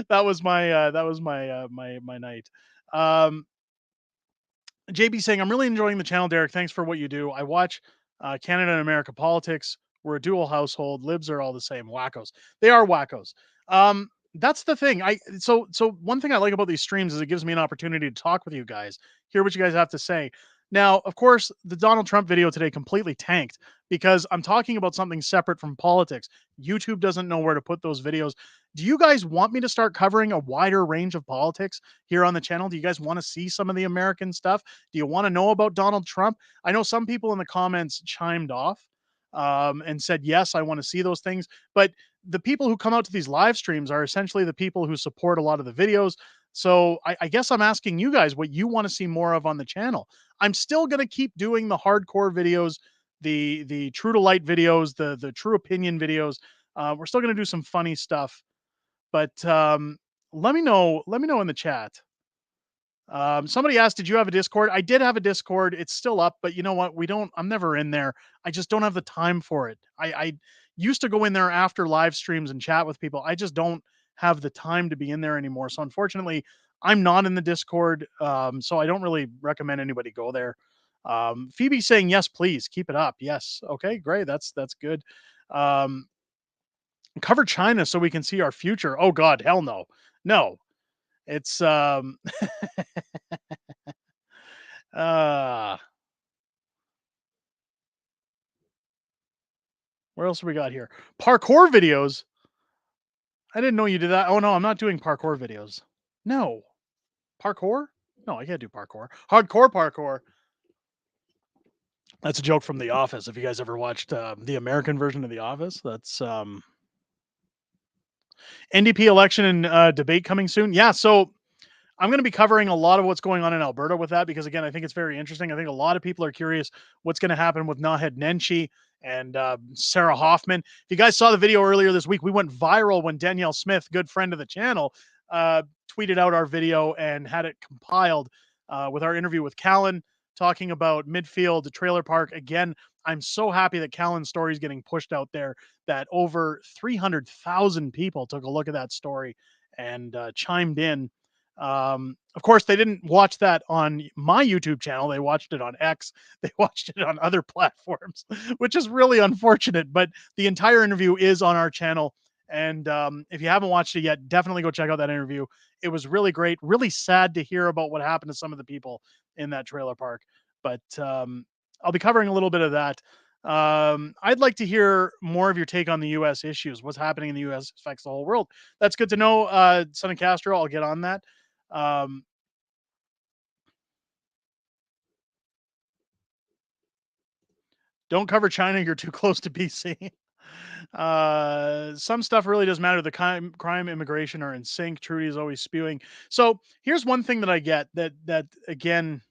that was my night. JB saying, I'm really enjoying the channel, Derek. Thanks for what you do. I watch Canada and America politics. We're a dual household. Libs are all the same. Wackos. They are wackos. That's the thing. So one thing I like about these streams is it gives me an opportunity to talk with you guys, hear what you guys have to say. Now, of course, the Donald Trump video today completely tanked because I'm talking about something separate from politics. YouTube doesn't know where to put those videos. Do you guys want me to start covering a wider range of politics here on the channel? Do you guys want to see some of the American stuff? Do you want to know about Donald Trump? I know some people in the comments chimed off and said, yes, I want to see those things. But the people who come out to these live streams are essentially the people who support a lot of the videos. So I guess I'm asking you guys what you want to see more of on the channel. I'm still going to keep doing the hardcore videos, the true to light videos, the true opinion videos. We're still going to do some funny stuff, but let me know in the chat. Somebody asked, did you have a Discord? I did have a Discord. It's still up, but you know what? I'm never in there. I just don't have the time for it. I used to go in there after live streams and chat with people. I just don't have the time to be in there anymore. So unfortunately, I'm not in the Discord. So I don't really recommend anybody go there. Phoebe saying, yes, please keep it up. Yes. Okay, great. That's good. Cover China so we can see our future. Oh God, hell no. No. It's uh where else have we got here? Parkour videos. I didn't know you did that. Oh no, I'm not doing parkour videos. No. Parkour? No, I can't do parkour. Hardcore parkour. That's a joke from The Office. If you guys ever watched the American version of The Office, that's NDP election and debate coming soon. Yeah, so I'm going to be covering a lot of what's going on in Alberta with that because, again, I think it's very interesting. I think a lot of people are curious what's going to happen with Naheed Nenshi and Sarah Hoffman. If you guys saw the video earlier this week, we went viral when Danielle Smith, good friend of the channel, tweeted out our video and had it compiled with our interview with Callan talking about midfield, the trailer park. Again, I'm so happy that Callan's story is getting pushed out there, that over 300,000 people took a look at that story and chimed in. Of course, they didn't watch that on my YouTube channel. They watched it on X. They watched it on other platforms, which is really unfortunate. But the entire interview is on our channel. And if you haven't watched it yet, definitely go check out that interview. It was really great. Really sad to hear about what happened to some of the people in that trailer park. But I'll be covering a little bit of that. I'd like to hear more of your take on the U.S. issues. What's happening in the U.S. affects the whole world. That's good to know. Son of Castro, I'll get on that. Don't cover China. You're too close to BC. Some stuff really doesn't matter. The crime, immigration are in sync. Trudy is always spewing. So here's one thing that I get that again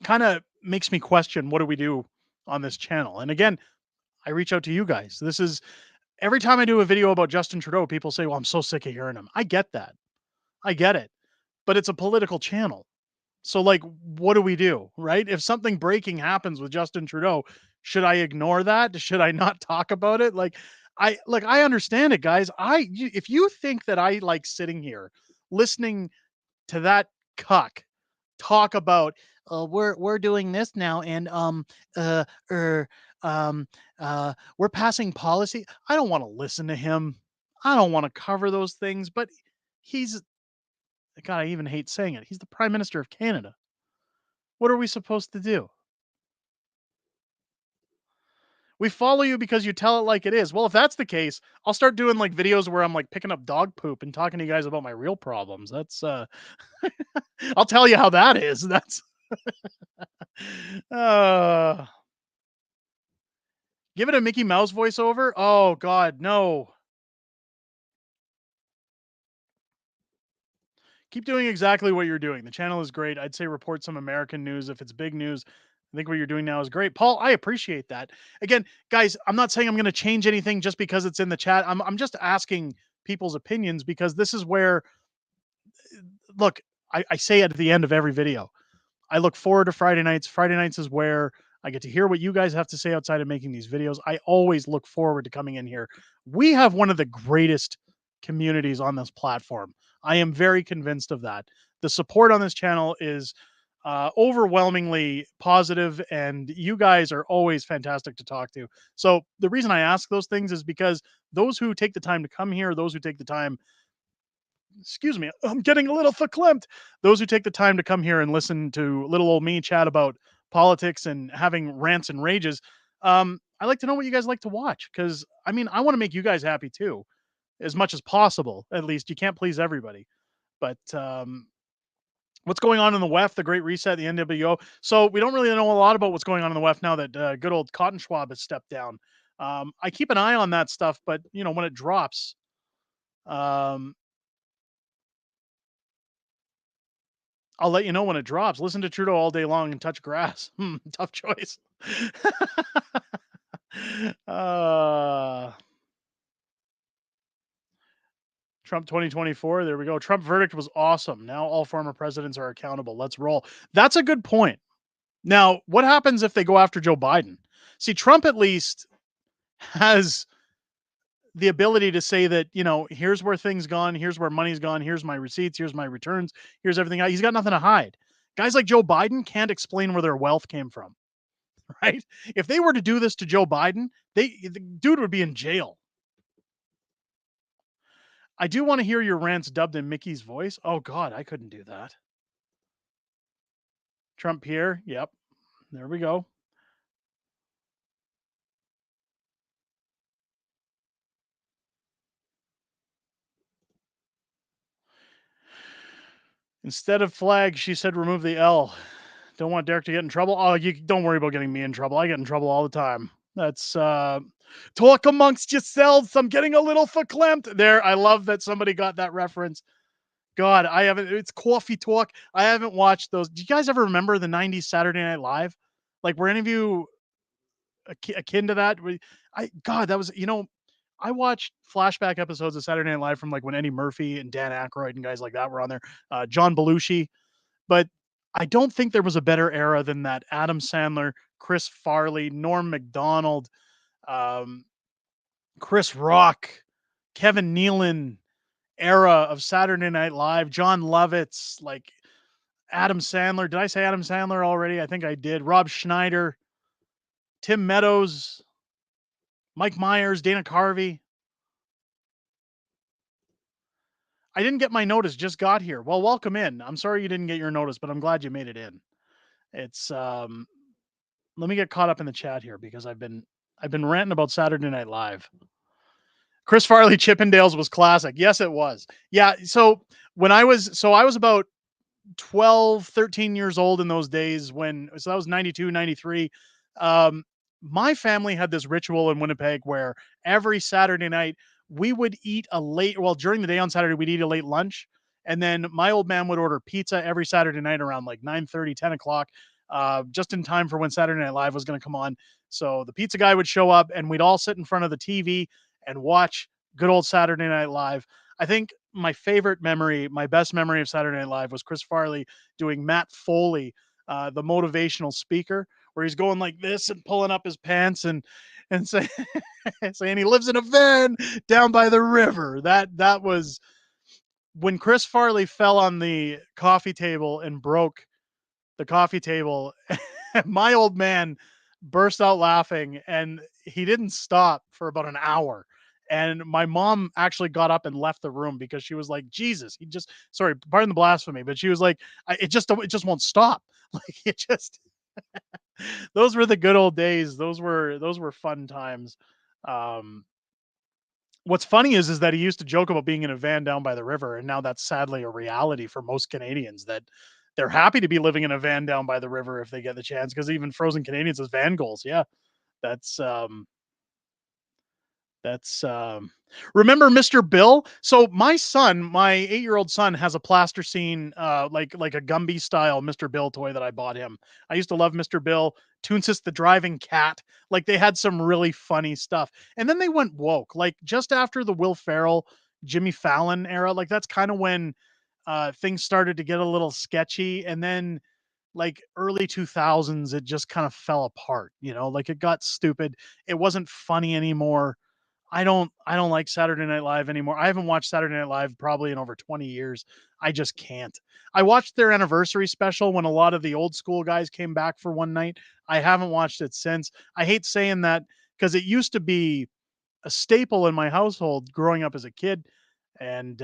kind of makes me question, what do we do on this channel? And again, I reach out to you guys. This is every time I do a video about Justin Trudeau, people say, well, I'm so sick of hearing him. I get that. I get it. But it's a political channel. So like, what do we do, right? If something breaking happens with Justin Trudeau, should I ignore that? Should I not talk about it? Like, I understand it, guys. If you think that I like sitting here listening to that cuck talk about we're doing this now and uh er we're passing policy. I don't want to listen to him. I don't want to cover those things, but he's God, I even hate saying it. He's the Prime Minister of Canada. What are we supposed to do? We follow you because you tell it like it is. Well, if that's the case, I'll start doing like videos where I'm like picking up dog poop and talking to you guys about my real problems. That's I'll tell you how that is. That's uh give it a Mickey Mouse voiceover. Oh God, no. Keep doing exactly what you're doing. The channel is great. I'd say report some American news if it's big news. I think what you're doing now is great. Paul, I appreciate that. Again, guys, I'm not saying I'm going to change anything just because it's in the chat. I'm just asking people's opinions because this is where, look, I say it at the end of every video. I look forward to Friday nights. Friday nights is where I get to hear what you guys have to say outside of making these videos. I always look forward to coming in here. We have one of the greatest communities on this platform. I am very convinced of that. The support on this channel is overwhelmingly positive, and you guys are always fantastic to talk to. So the reason I ask those things is because those who take the time to come here, those who take the time, excuse me, I'm getting a little verklempt. Those who take the time to come here and listen to little old me chat about politics and having rants and rages, I like to know what you guys like to watch because I mean, I want to make you guys happy too, as much as possible. At least you can't please everybody, but what's going on in the WEF, the Great Reset, the NWO. So we don't really know a lot about what's going on in the WEF now that good old Cotton Schwab has stepped down. I keep an eye on that stuff, but you know when it drops. Um, I'll let you know when it drops. Listen to Trudeau all day long and touch grass. Tough choice. uh, Trump 2024. There we go. Trump verdict was awesome. Now all former presidents are accountable. Let's roll. That's a good point. Now, what happens if they go after Joe Biden? See, Trump at least has the ability to say that, you know, here's where things gone, here's where money's gone, here's my receipts, here's my returns, here's everything. He's got nothing to hide. Guys like Joe Biden can't explain where their wealth came from, right? If they were to do this to Joe Biden, the dude would be in jail. I do want to hear your rants dubbed in Mickey's voice. Oh God, I couldn't do that. Trump Pierre, yep. There we go. Instead of flag, she said remove the L. Don't want Derek to get in trouble. Oh, you don't worry about getting me in trouble. I get in trouble all the time. That's talk amongst yourselves. I'm getting a little verklempt there. I love that somebody got that reference. God, I haven't. It's coffee talk. I haven't watched those. Do you guys ever remember the '90s Saturday Night Live? Like, were any of you akin to that? God, that was, you know, I watched flashback episodes of Saturday Night Live from like when Eddie Murphy and Dan Aykroyd and guys like that were on there. John Belushi, but I don't think there was a better era than that. Adam Sandler, Chris Farley, Norm Macdonald, um, Chris Rock, Kevin Nealon era of Saturday Night Live. John Lovitz, like Adam Sandler. Did I say Adam Sandler already? I think I did. Rob Schneider, Tim Meadows, Mike Myers, Dana Carvey. I didn't get my notice, just got here. Well, welcome in. I'm sorry you didn't get your notice, but I'm glad you made it in. It's let me get caught up in the chat here because I've been ranting about Saturday Night Live. Chris Farley Chippendales was classic. Yes, it was. Yeah, so I was about 12, 13 years old in those days so that was 92, 93. My family had this ritual in Winnipeg where every Saturday night we would eat during the day on Saturday, we'd eat a late lunch. And then my old man would order pizza every Saturday night around like 9:30, 10 o'clock, just in time for when Saturday Night Live was going to come on. So the pizza guy would show up and we'd all sit in front of the TV and watch good old Saturday Night Live. I think my best memory of Saturday Night Live was Chris Farley doing Matt Foley, the motivational speaker, where he's going like this and pulling up his pants and say, saying he lives in a van down by the river. That was when Chris Farley fell on the coffee table and broke the coffee table. My old man burst out laughing, and he didn't stop for about an hour. And my mom actually got up and left the room because she was like, Jesus, he just, sorry, pardon the blasphemy, but she was like, it just won't stop. Like it just, those were the good old days. Those were fun times. Um, what's funny is that he used to joke about being in a van down by the river, and now that's sadly a reality for most Canadians, that they're happy to be living in a van down by the river if they get the chance, because even frozen Canadians has van goals. Yeah, that's that's remember Mr. Bill? So my son, my 8-year-old son, has a plasticine like a Gumby style Mr. Bill toy that I bought him. I used to love Mr. Bill, Toonsis the driving cat. Like they had some really funny stuff. And then they went woke. Like just after the Will Ferrell, Jimmy Fallon era, like that's kind of when things started to get a little sketchy. And then like early 2000s it just kind of fell apart, like it got stupid. It wasn't funny anymore. I don't like Saturday Night Live anymore. I haven't watched Saturday Night Live probably in over 20 years. I just can't. I watched their anniversary special when a lot of the old school guys came back for one night. I haven't watched it since. I hate saying that because it used to be a staple in my household growing up as a kid. And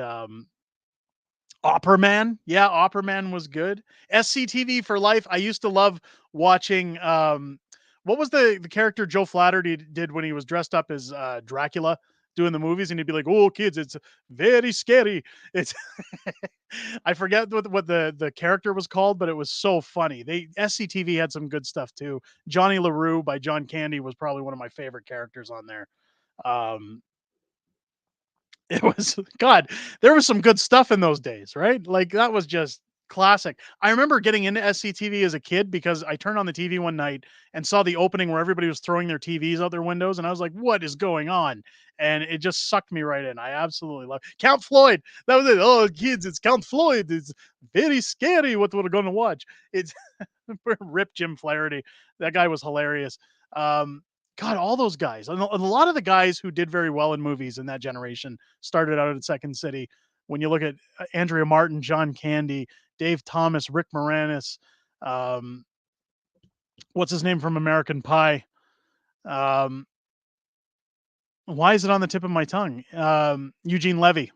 Opera Man. Yeah, Opera Man was good. SCTV for life. I used to love watching what was the character Joe Flaherty did when he was dressed up as Dracula doing the movies, and he'd be like, "Oh kids, it's very scary." It's I forget what the character was called, but it was so funny. SCTV had some good stuff too. Johnny LaRue by John Candy was probably one of my favorite characters on there. Um, it was God, there was some good stuff in those days, right? Like that was just classic. I remember getting into SCTV as a kid because I turned on the TV one night and saw the opening where everybody was throwing their TVs out their windows, and I was like, "What is going on?" And it just sucked me right in. I absolutely love Count Floyd. That was it. Oh, kids, it's Count Floyd. It's very scary what we're going to watch. It's Rip Jim Flaherty. That guy was hilarious. Um, God, all those guys, and a lot of the guys who did very well in movies in that generation started out at Second City. When you look at Andrea Martin, John Candy, Dave Thomas, Rick Moranis, um, what's his name from American Pie? Um, why is it on the tip of my tongue? Eugene Levy.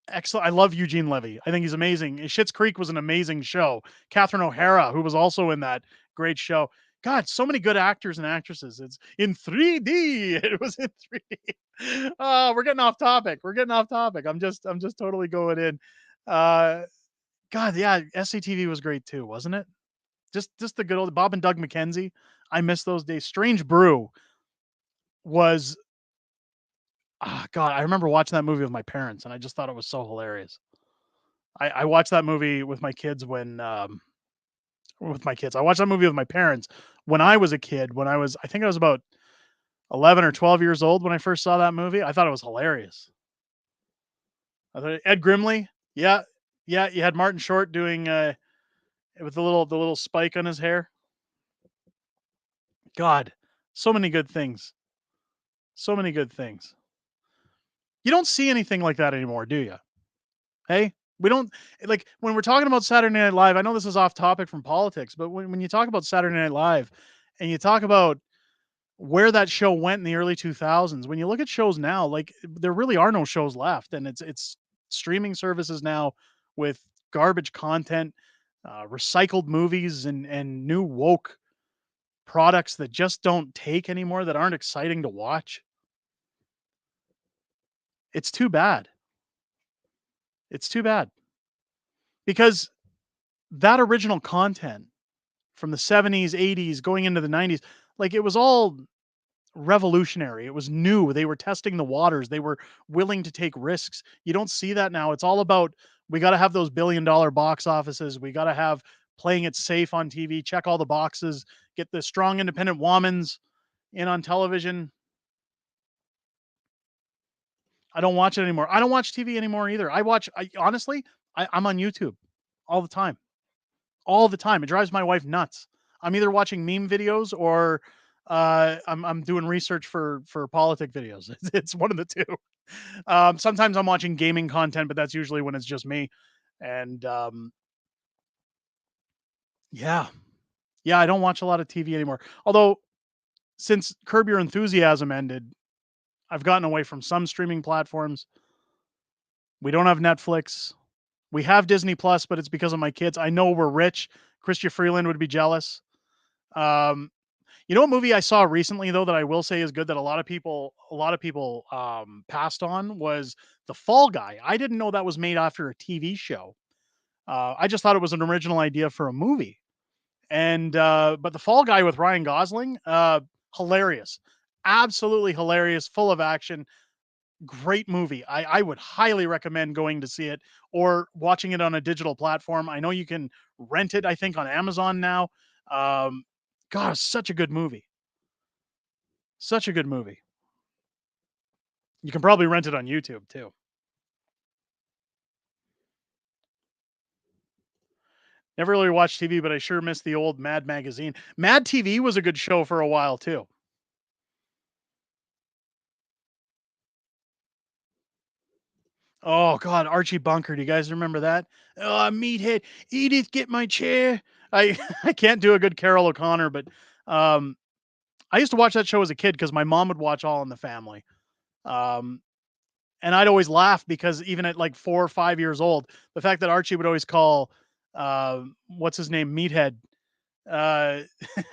Excellent. I love Eugene Levy. I think he's amazing. Schitt's Creek was an amazing show. Catherine O'Hara, who was also in that, great show. God, so many good actors and actresses. It's in 3D. It was in 3D. Oh, we're getting off topic. I'm just totally going in. God, yeah, SCTV was great too, wasn't it? Just the good old Bob and Doug McKenzie. I miss those days. Strange Brew was God, I remember watching that movie with my parents, and I just thought it was so hilarious. I watched that movie with my kids with my kids. I watched that movie with my parents when I was a kid. I think I was about 11 or 12 years old when I first saw that movie. I thought it was hilarious. I thought Ed Grimley, yeah, yeah. You had Martin Short doing with the little spike on his hair. God, so many good things. So many good things. You don't see anything like that anymore, do you? Hey, we don't like when we're talking about Saturday Night Live. I know this is off topic from politics, but when you talk about Saturday Night Live and you talk about where that show went in the early 2000s, when you look at shows now, like there really are no shows left, and it's streaming services now with garbage content, recycled movies, and new woke products that just don't take anymore, that aren't exciting to watch. It's too bad. It's too bad because that original content from the 70s, 80s, going into the 90s, like it was all revolutionary. It was new. They were testing the waters. They were willing to take risks. You don't see that now. It's all about we got to have those billion-dollar box offices. We got to have playing it safe on TV, check all the boxes, get the strong independent womans in on television. I don't watch it anymore. I don't watch TV anymore either. Honestly, I'm on YouTube all the time. All the time. It drives my wife nuts. I'm either watching meme videos or I'm doing research for politic videos. It's one of the two. Sometimes I'm watching gaming content, but that's usually when it's just me. And yeah, I don't watch a lot of TV anymore. Although since Curb Your Enthusiasm ended, I've gotten away from some streaming platforms. We don't have Netflix. We have Disney Plus, but it's because of my kids. I know we're rich. Christian Freeland would be jealous. Um, you know what movie I saw recently though that I will say is good that a lot of people passed on was The Fall Guy. I didn't know that was made after a TV show. I just thought it was an original idea for a movie. And but The Fall Guy with Ryan Gosling, hilarious. Absolutely hilarious, full of action. Great movie. I would highly recommend going to see it or watching it on a digital platform. I know you can rent it, I think, on Amazon now. Um, God, it's such a good movie. Such a good movie. You can probably rent it on YouTube too. Never really watched TV, but I sure miss the old Mad magazine. Mad TV was a good show for a while too. Oh God, Archie Bunker. Do you guys remember that? Oh, meathead, Edith, get my chair. I I can't do a good Carol O'Connor, but um, I used to watch that show as a kid because my mom would watch All in the Family. Um, and I'd always laugh because even at like 4 or 5 years old, the fact that Archie would always call what's his name, Meathead, uh,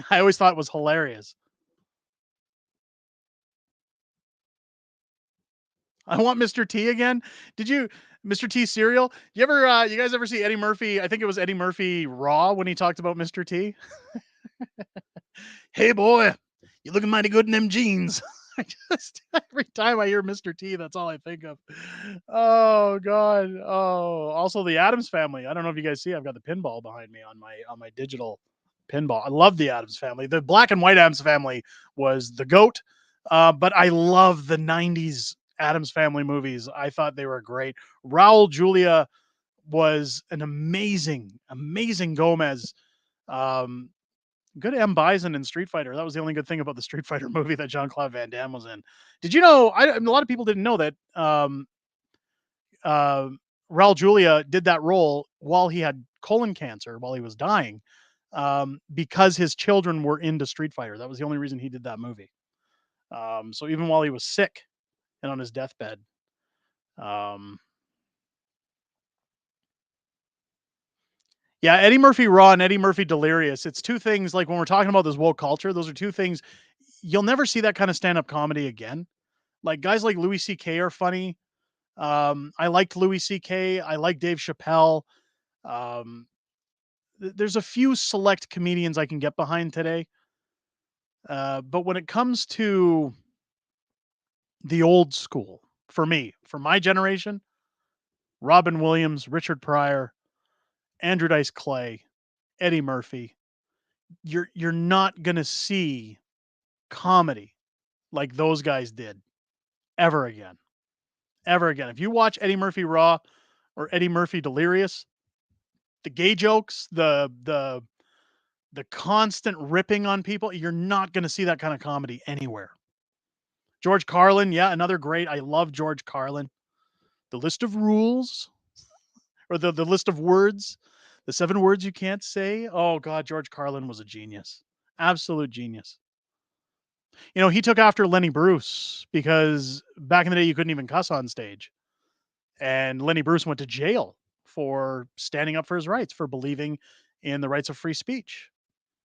I always thought was hilarious. I want Mr. T again. Did you Mr. T cereal? You guys ever see Eddie Murphy? I think it was Eddie Murphy Raw when he talked about Mr. T. Hey boy, you're looking mighty good in them jeans. I just every time I hear Mr. T, that's all I think of. Oh God. Oh, also the Adams Family. I don't know if you guys see. I've got the pinball behind me on my digital pinball. I love the Adams Family. The black and white Adams Family was the goat. But I love the '90s Adams Family movies. I thought they were great. Raul Julia was an amazing Gomez. Um, Good M. Bison in Street Fighter. That was the only good thing about the Street Fighter movie that Jean-Claude Van Damme was in. Did you know? A lot of people didn't know that uh, Raul Julia did that role while he had colon cancer, while he was dying, because his children were into Street Fighter. That was the only reason he did that movie. So even while he was sick and on his deathbed, um, yeah, Eddie Murphy Raw and Eddie Murphy Delirious. It's two things like when we're talking about this woke culture, those are two things you'll never see that kind of stand-up comedy again. Like guys like Louis C.K. are funny. I liked Louis C.K. I like Dave Chappelle. Um, there's a few select comedians I can get behind today. But when it comes to the old school, for me, for my generation, Robin Williams, Richard Pryor, Andrew Dice Clay, Eddie Murphy, you're not gonna see comedy like those guys did ever again. Ever again. If you watch Eddie Murphy Raw or Eddie Murphy Delirious, the gay jokes, the constant ripping on people, you're not going to see that kind of comedy anywhere. George Carlin, yeah, another great. I love George Carlin. The list of rules or the list of words, the 7 words you can't say. Oh God, George Carlin was a genius. Absolute genius. You know, he took after Lenny Bruce because back in the day you couldn't even cuss on stage. And Lenny Bruce went to jail for standing up for his rights, for believing in the rights of free speech.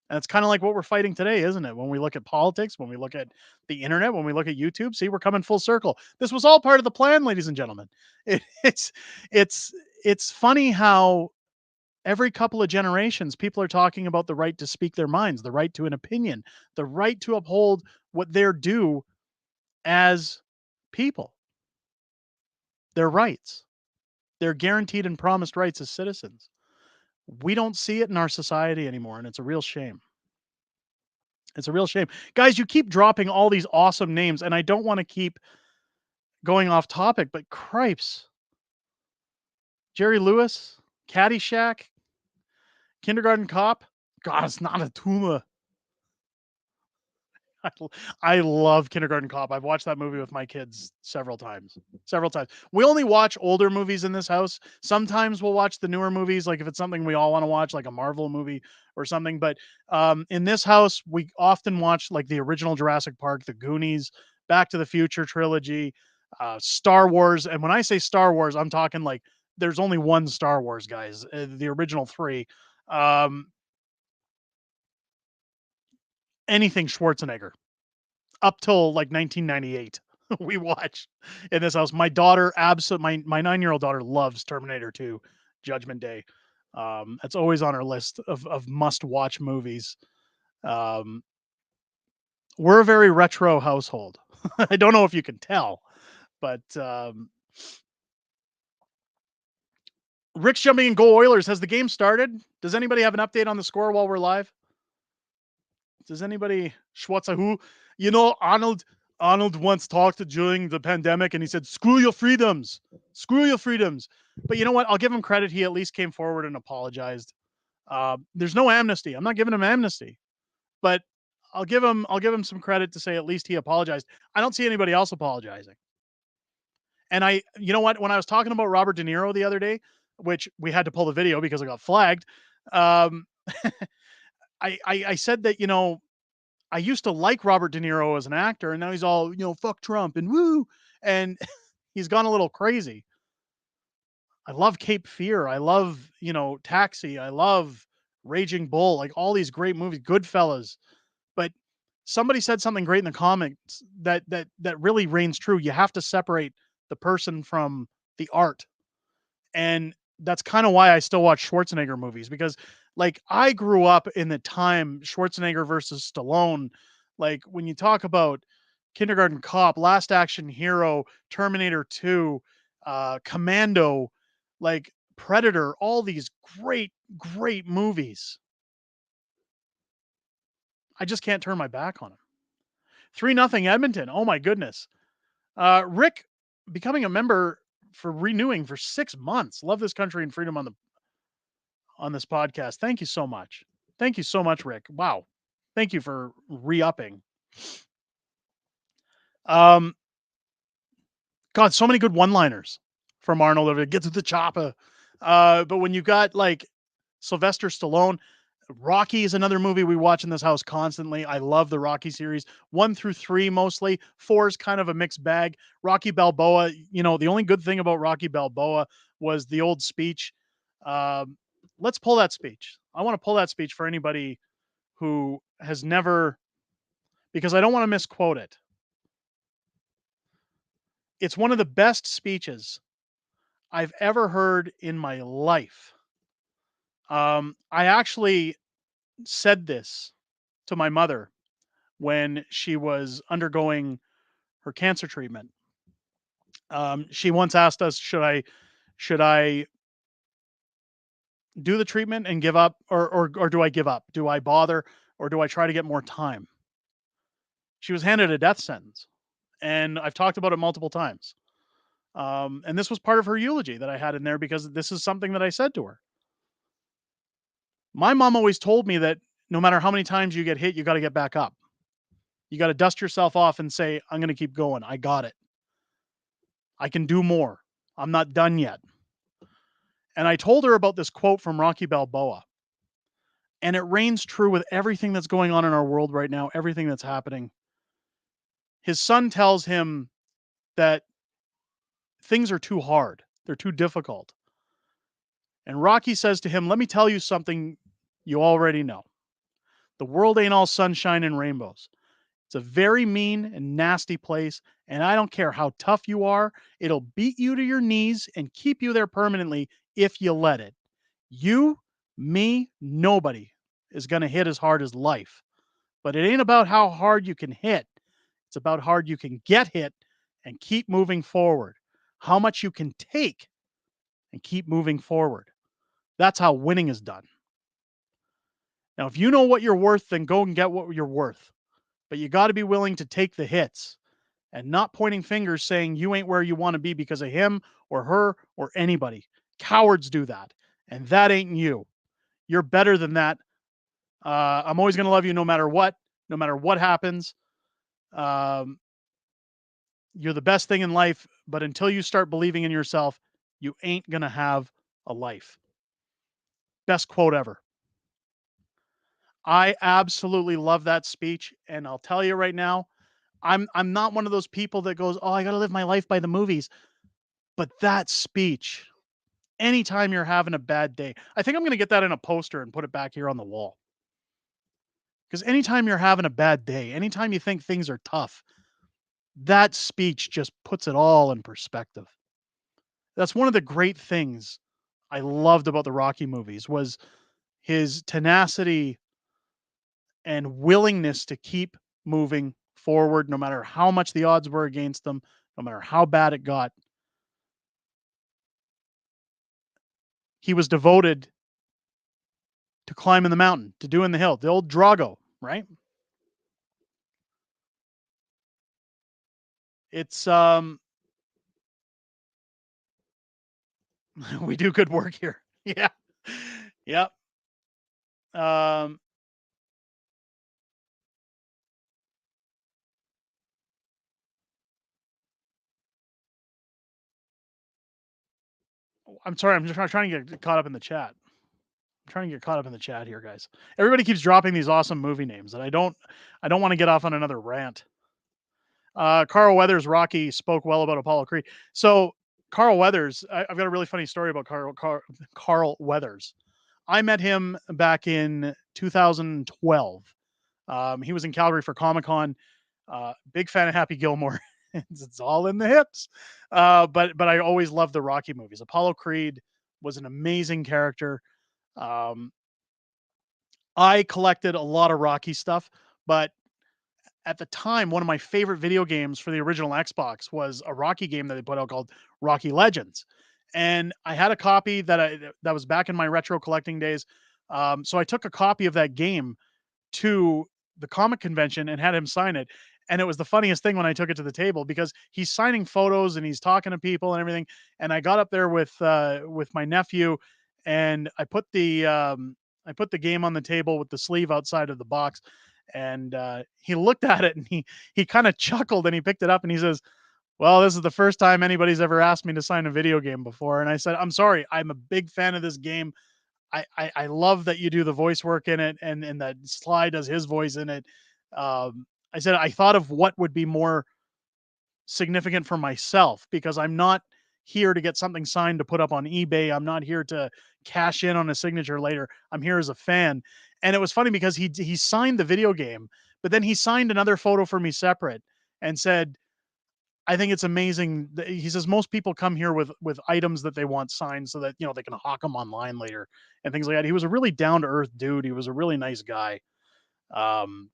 And it's kind of like what we're fighting today, isn't it? When we look at politics, when we look at the internet, when we look at YouTube, see, we're coming full circle. This was all part of the plan, ladies and gentlemen. It, it's it's it's funny how every couple of generations people are talking about the right to speak their minds, the right to an opinion, the right to uphold what they're due as people, their rights. They're guaranteed and promised rights as citizens. We don't see it in our society anymore, and it's a real shame. It's a real shame. Guys, you keep dropping all these awesome names, and I don't want to keep going off topic, but cripes. Jerry Lewis, Caddyshack, Kindergarten Cop, God, it's not a tumor. I love Kindergarten Cop. I've watched that movie with my kids several times. Several times. We only watch older movies in this house. Sometimes we'll watch the newer movies, like if it's something we all want to watch, like a Marvel movie or something. But in this house, we often watch like the original Jurassic Park, the Goonies, Back to the Future trilogy, Star Wars. And when I say Star Wars, I'm talking like there's only one Star Wars, guys. The original three. Anything Schwarzenegger up till like 1998 we watched in this house. My daughter my 9-year-old daughter loves Terminator 2 Judgment Day. It's always on our list of must watch movies. We're a very retro household. I don't know if you can tell, but Rick's jumping in Go Oilers. Has the game started? Does anybody have an update on the score while we're live? Does anybody Schwarzer who? You know, Arnold once talked during the pandemic and he said, screw your freedoms. Screw your freedoms. But you know what? I'll give him credit. He at least came forward and apologized. There's no amnesty. I'm not giving him amnesty, but I'll give him some credit to say at least he apologized. I don't see anybody else apologizing. And you know what? When I was talking about Robert De Niro the other day, which we had to pull the video because I got flagged, I said that, you know, I used to like Robert De Niro as an actor, and now he's all, you know, fuck Trump and woo, and he's gone a little crazy. I love Cape Fear. I love, you know, Taxi. I love Raging Bull, like all these great movies, Goodfellas. But somebody said something great in the comments that really reigns true. You have to separate the person from the art. And that's kind of why I still watch Schwarzenegger movies, because like I grew up in the time Schwarzenegger versus Stallone. Like when you talk about Kindergarten Cop, Last Action Hero, Terminator 2, Commando, like Predator, all these great, great movies. I just can't turn my back on them. 3-0 Edmonton. Oh my goodness. Rick becoming a member for renewing for 6 months. Love this country and freedom on this podcast. Thank you so much. Thank you so much, Rick. Wow. Thank you for re-upping. God, so many good one-liners from Arnold over to get to the chopper. But when you got like Sylvester Stallone, Rocky is another movie we watch in this house constantly. I love the Rocky series, 1 through 3 mostly. 4 is kind of a mixed bag. Rocky Balboa, you know, the only good thing about Rocky Balboa was the old speech. Let's pull that speech. I want to pull that speech for anybody who has never, because I don't want to misquote it. It's one of the best speeches I've ever heard in my life. I actually said this to my mother when she was undergoing her cancer treatment. She once asked us, should I do the treatment and give up, or do I give up? Do I bother, or do I try to get more time? She was handed a death sentence, and I've talked about it multiple times. And this was part of her eulogy that I had in there because this is something that I said to her. My mom always told me that no matter how many times you get hit, you got to get back up. You got to dust yourself off and say, I'm going to keep going. I got it. I can do more. I'm not done yet. And I told her about this quote from Rocky Balboa. And it reigns true with everything that's going on in our world right now, everything that's happening. His son tells him that things are too hard. They're too difficult. And Rocky says to him, let me tell you something you already know. The world ain't all sunshine and rainbows. It's a very mean and nasty place, and I don't care how tough you are, it'll beat you to your knees and keep you there permanently if you let it. You, me, nobody is going to hit as hard as life. But it ain't about how hard you can hit. It's about how hard you can get hit and keep moving forward. How much you can take and keep moving forward. That's how winning is done. Now, if you know what you're worth, then go and get what you're worth. But you got to be willing to take the hits and not pointing fingers saying you ain't where you want to be because of him or her or anybody. Cowards do that. And that ain't you. You're better than that. I'm always going to love you no matter what happens. Um, you're the best thing in life, but until you start believing in yourself, you ain't going to have a life. Best quote ever. I absolutely love that speech, and I'll tell you right now, I'm not one of those people that goes, "Oh, I got to live my life by the movies." But that speech, anytime you're having a bad day, I think I'm going to get that in a poster and put it back here on the wall. Because anytime you're having a bad day, anytime you think things are tough, that speech just puts it all in perspective. That's one of the great things I loved about the Rocky movies was his tenacity and willingness to keep moving forward no matter how much the odds were against him, no matter how bad it got. He was devoted to climbing the mountain, to doing the hill, the old Drago, right? It's we do good work here. Yeah. Yep. Um I'm sorry, I'm just trying to get caught up in the chat. I'm trying to get caught up in the chat here, guys. Everybody keeps dropping these awesome movie names, and I don't want to get off on another rant. Carl Weathers, Rocky spoke well about Apollo Creed. So Carl Weathers, I've got a really funny story about Carl Weathers. I met him back in 2012. He was in Calgary for Comic Con. Big fan of Happy Gilmore. It's all in the hips. But I always loved the Rocky movies. Apollo Creed was an amazing character. Um, I collected a lot of Rocky stuff, but at the time, one of my favorite video games for the original Xbox was a Rocky game that they put out called Rocky Legends. And I had a copy that was back in my retro collecting days. So I took a copy of that game to the comic convention and had him sign it. And it was the funniest thing when I took it to the table because he's signing photos and he's talking to people and everything. And I got up there with my nephew, and I put the game on the table with the sleeve outside of the box, and he looked at it and he kind of chuckled and he picked it up and he says, "Well, this is the first time anybody's ever asked me to sign a video game before." And I said, "I'm sorry, I'm a big fan of this game. I love that you do the voice work in it and that Sly does his voice in it." I said I thought of what would be more significant for myself because I'm not here to get something signed to put up on eBay. I'm not here to cash in on a signature later. I'm here as a fan. And it was funny because he signed the video game, but then he signed another photo for me separate and said, "I think it's amazing." He says most people come here with items that they want signed so that they can hawk them online later and things like that. He was a really down to earth dude. He was a really nice guy. Um,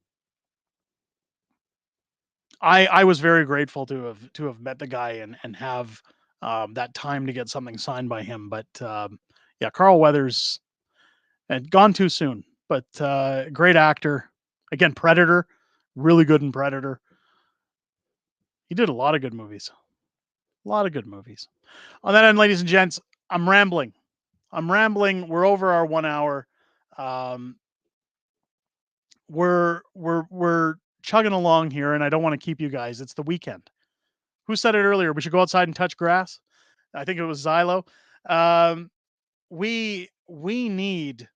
I was very grateful to have met the guy and have that time to get something signed by him. But yeah, Carl Weathers and gone too soon. But great actor. Again, Predator, really good in Predator. He did a lot of good movies. A lot of good movies. On that end, ladies and gents, I'm rambling. We're over our 1 hour. Um, we're chugging along here, and I don't want to keep you guys. It's the weekend. Who said it earlier? We should go outside and touch grass. I think it was Xylo. Um, we need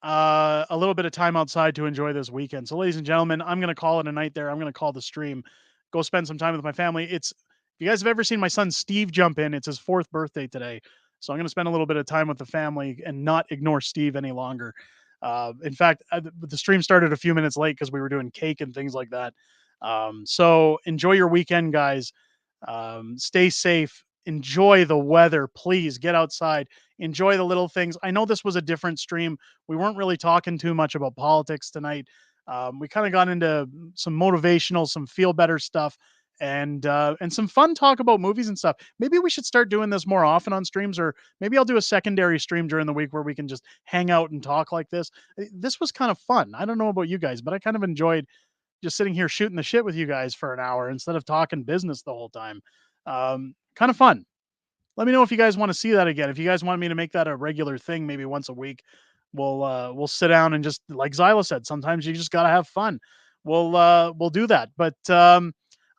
a little bit of time outside to enjoy this weekend. So, ladies and gentlemen, I'm going to call it a night there. I'm going to call the stream. Go spend some time with my family. If you guys have ever seen my son Steve jump in, it's his 4th birthday today. So I'm going to spend a little bit of time with the family and not ignore Steve any longer. In fact, the stream started a few minutes late because we were doing cake and things like that. So enjoy your weekend, guys. Stay safe. Enjoy the weather. Please get outside. Enjoy the little things. I know this was a different stream. We weren't really talking too much about politics tonight. We kind of got into some motivational, some feel better stuff, and some fun talk about movies and stuff. Maybe we should start doing this more often on streams, or maybe I'll do a secondary stream during the week where we can just hang out and talk like this. This was kind of fun. I don't know about you guys, but I kind of enjoyed just sitting here shooting the shit with you guys for an hour instead of talking business the whole time. Kind of fun. Let me know if you guys want to see that again. If you guys want me to make that a regular thing, maybe once a week, we'll sit down and just, like Zyla said, sometimes you just got to have fun. We'll do that. But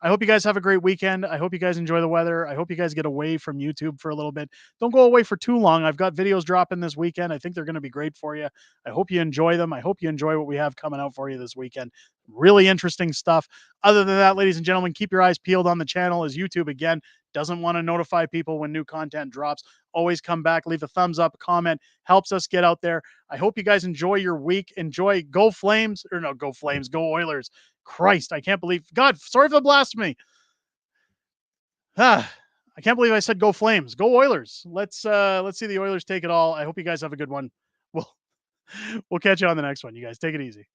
I hope you guys have a great weekend. I hope you guys enjoy the weather. I hope you guys get away from YouTube for a little bit. Don't go away for too long. I've got videos dropping this weekend. I think they're going to be great for you. I hope you enjoy them. I hope you enjoy what we have coming out for you this weekend. Really interesting stuff. Other than that, ladies and gentlemen, keep your eyes peeled on the channel, as YouTube, again, doesn't want to notify people when new content drops. Always come back, leave a thumbs up, comment, helps us get out there. I hope you guys enjoy your week. Enjoy. Go Flames, or no, go Flames, go Oilers. Christ, I can't believe, God, sorry for the blasphemy. I can't believe I said go Flames. Go Oilers. Let's see the Oilers take it all. I hope you guys have a good one. We'll catch you on the next one. You guys take it easy.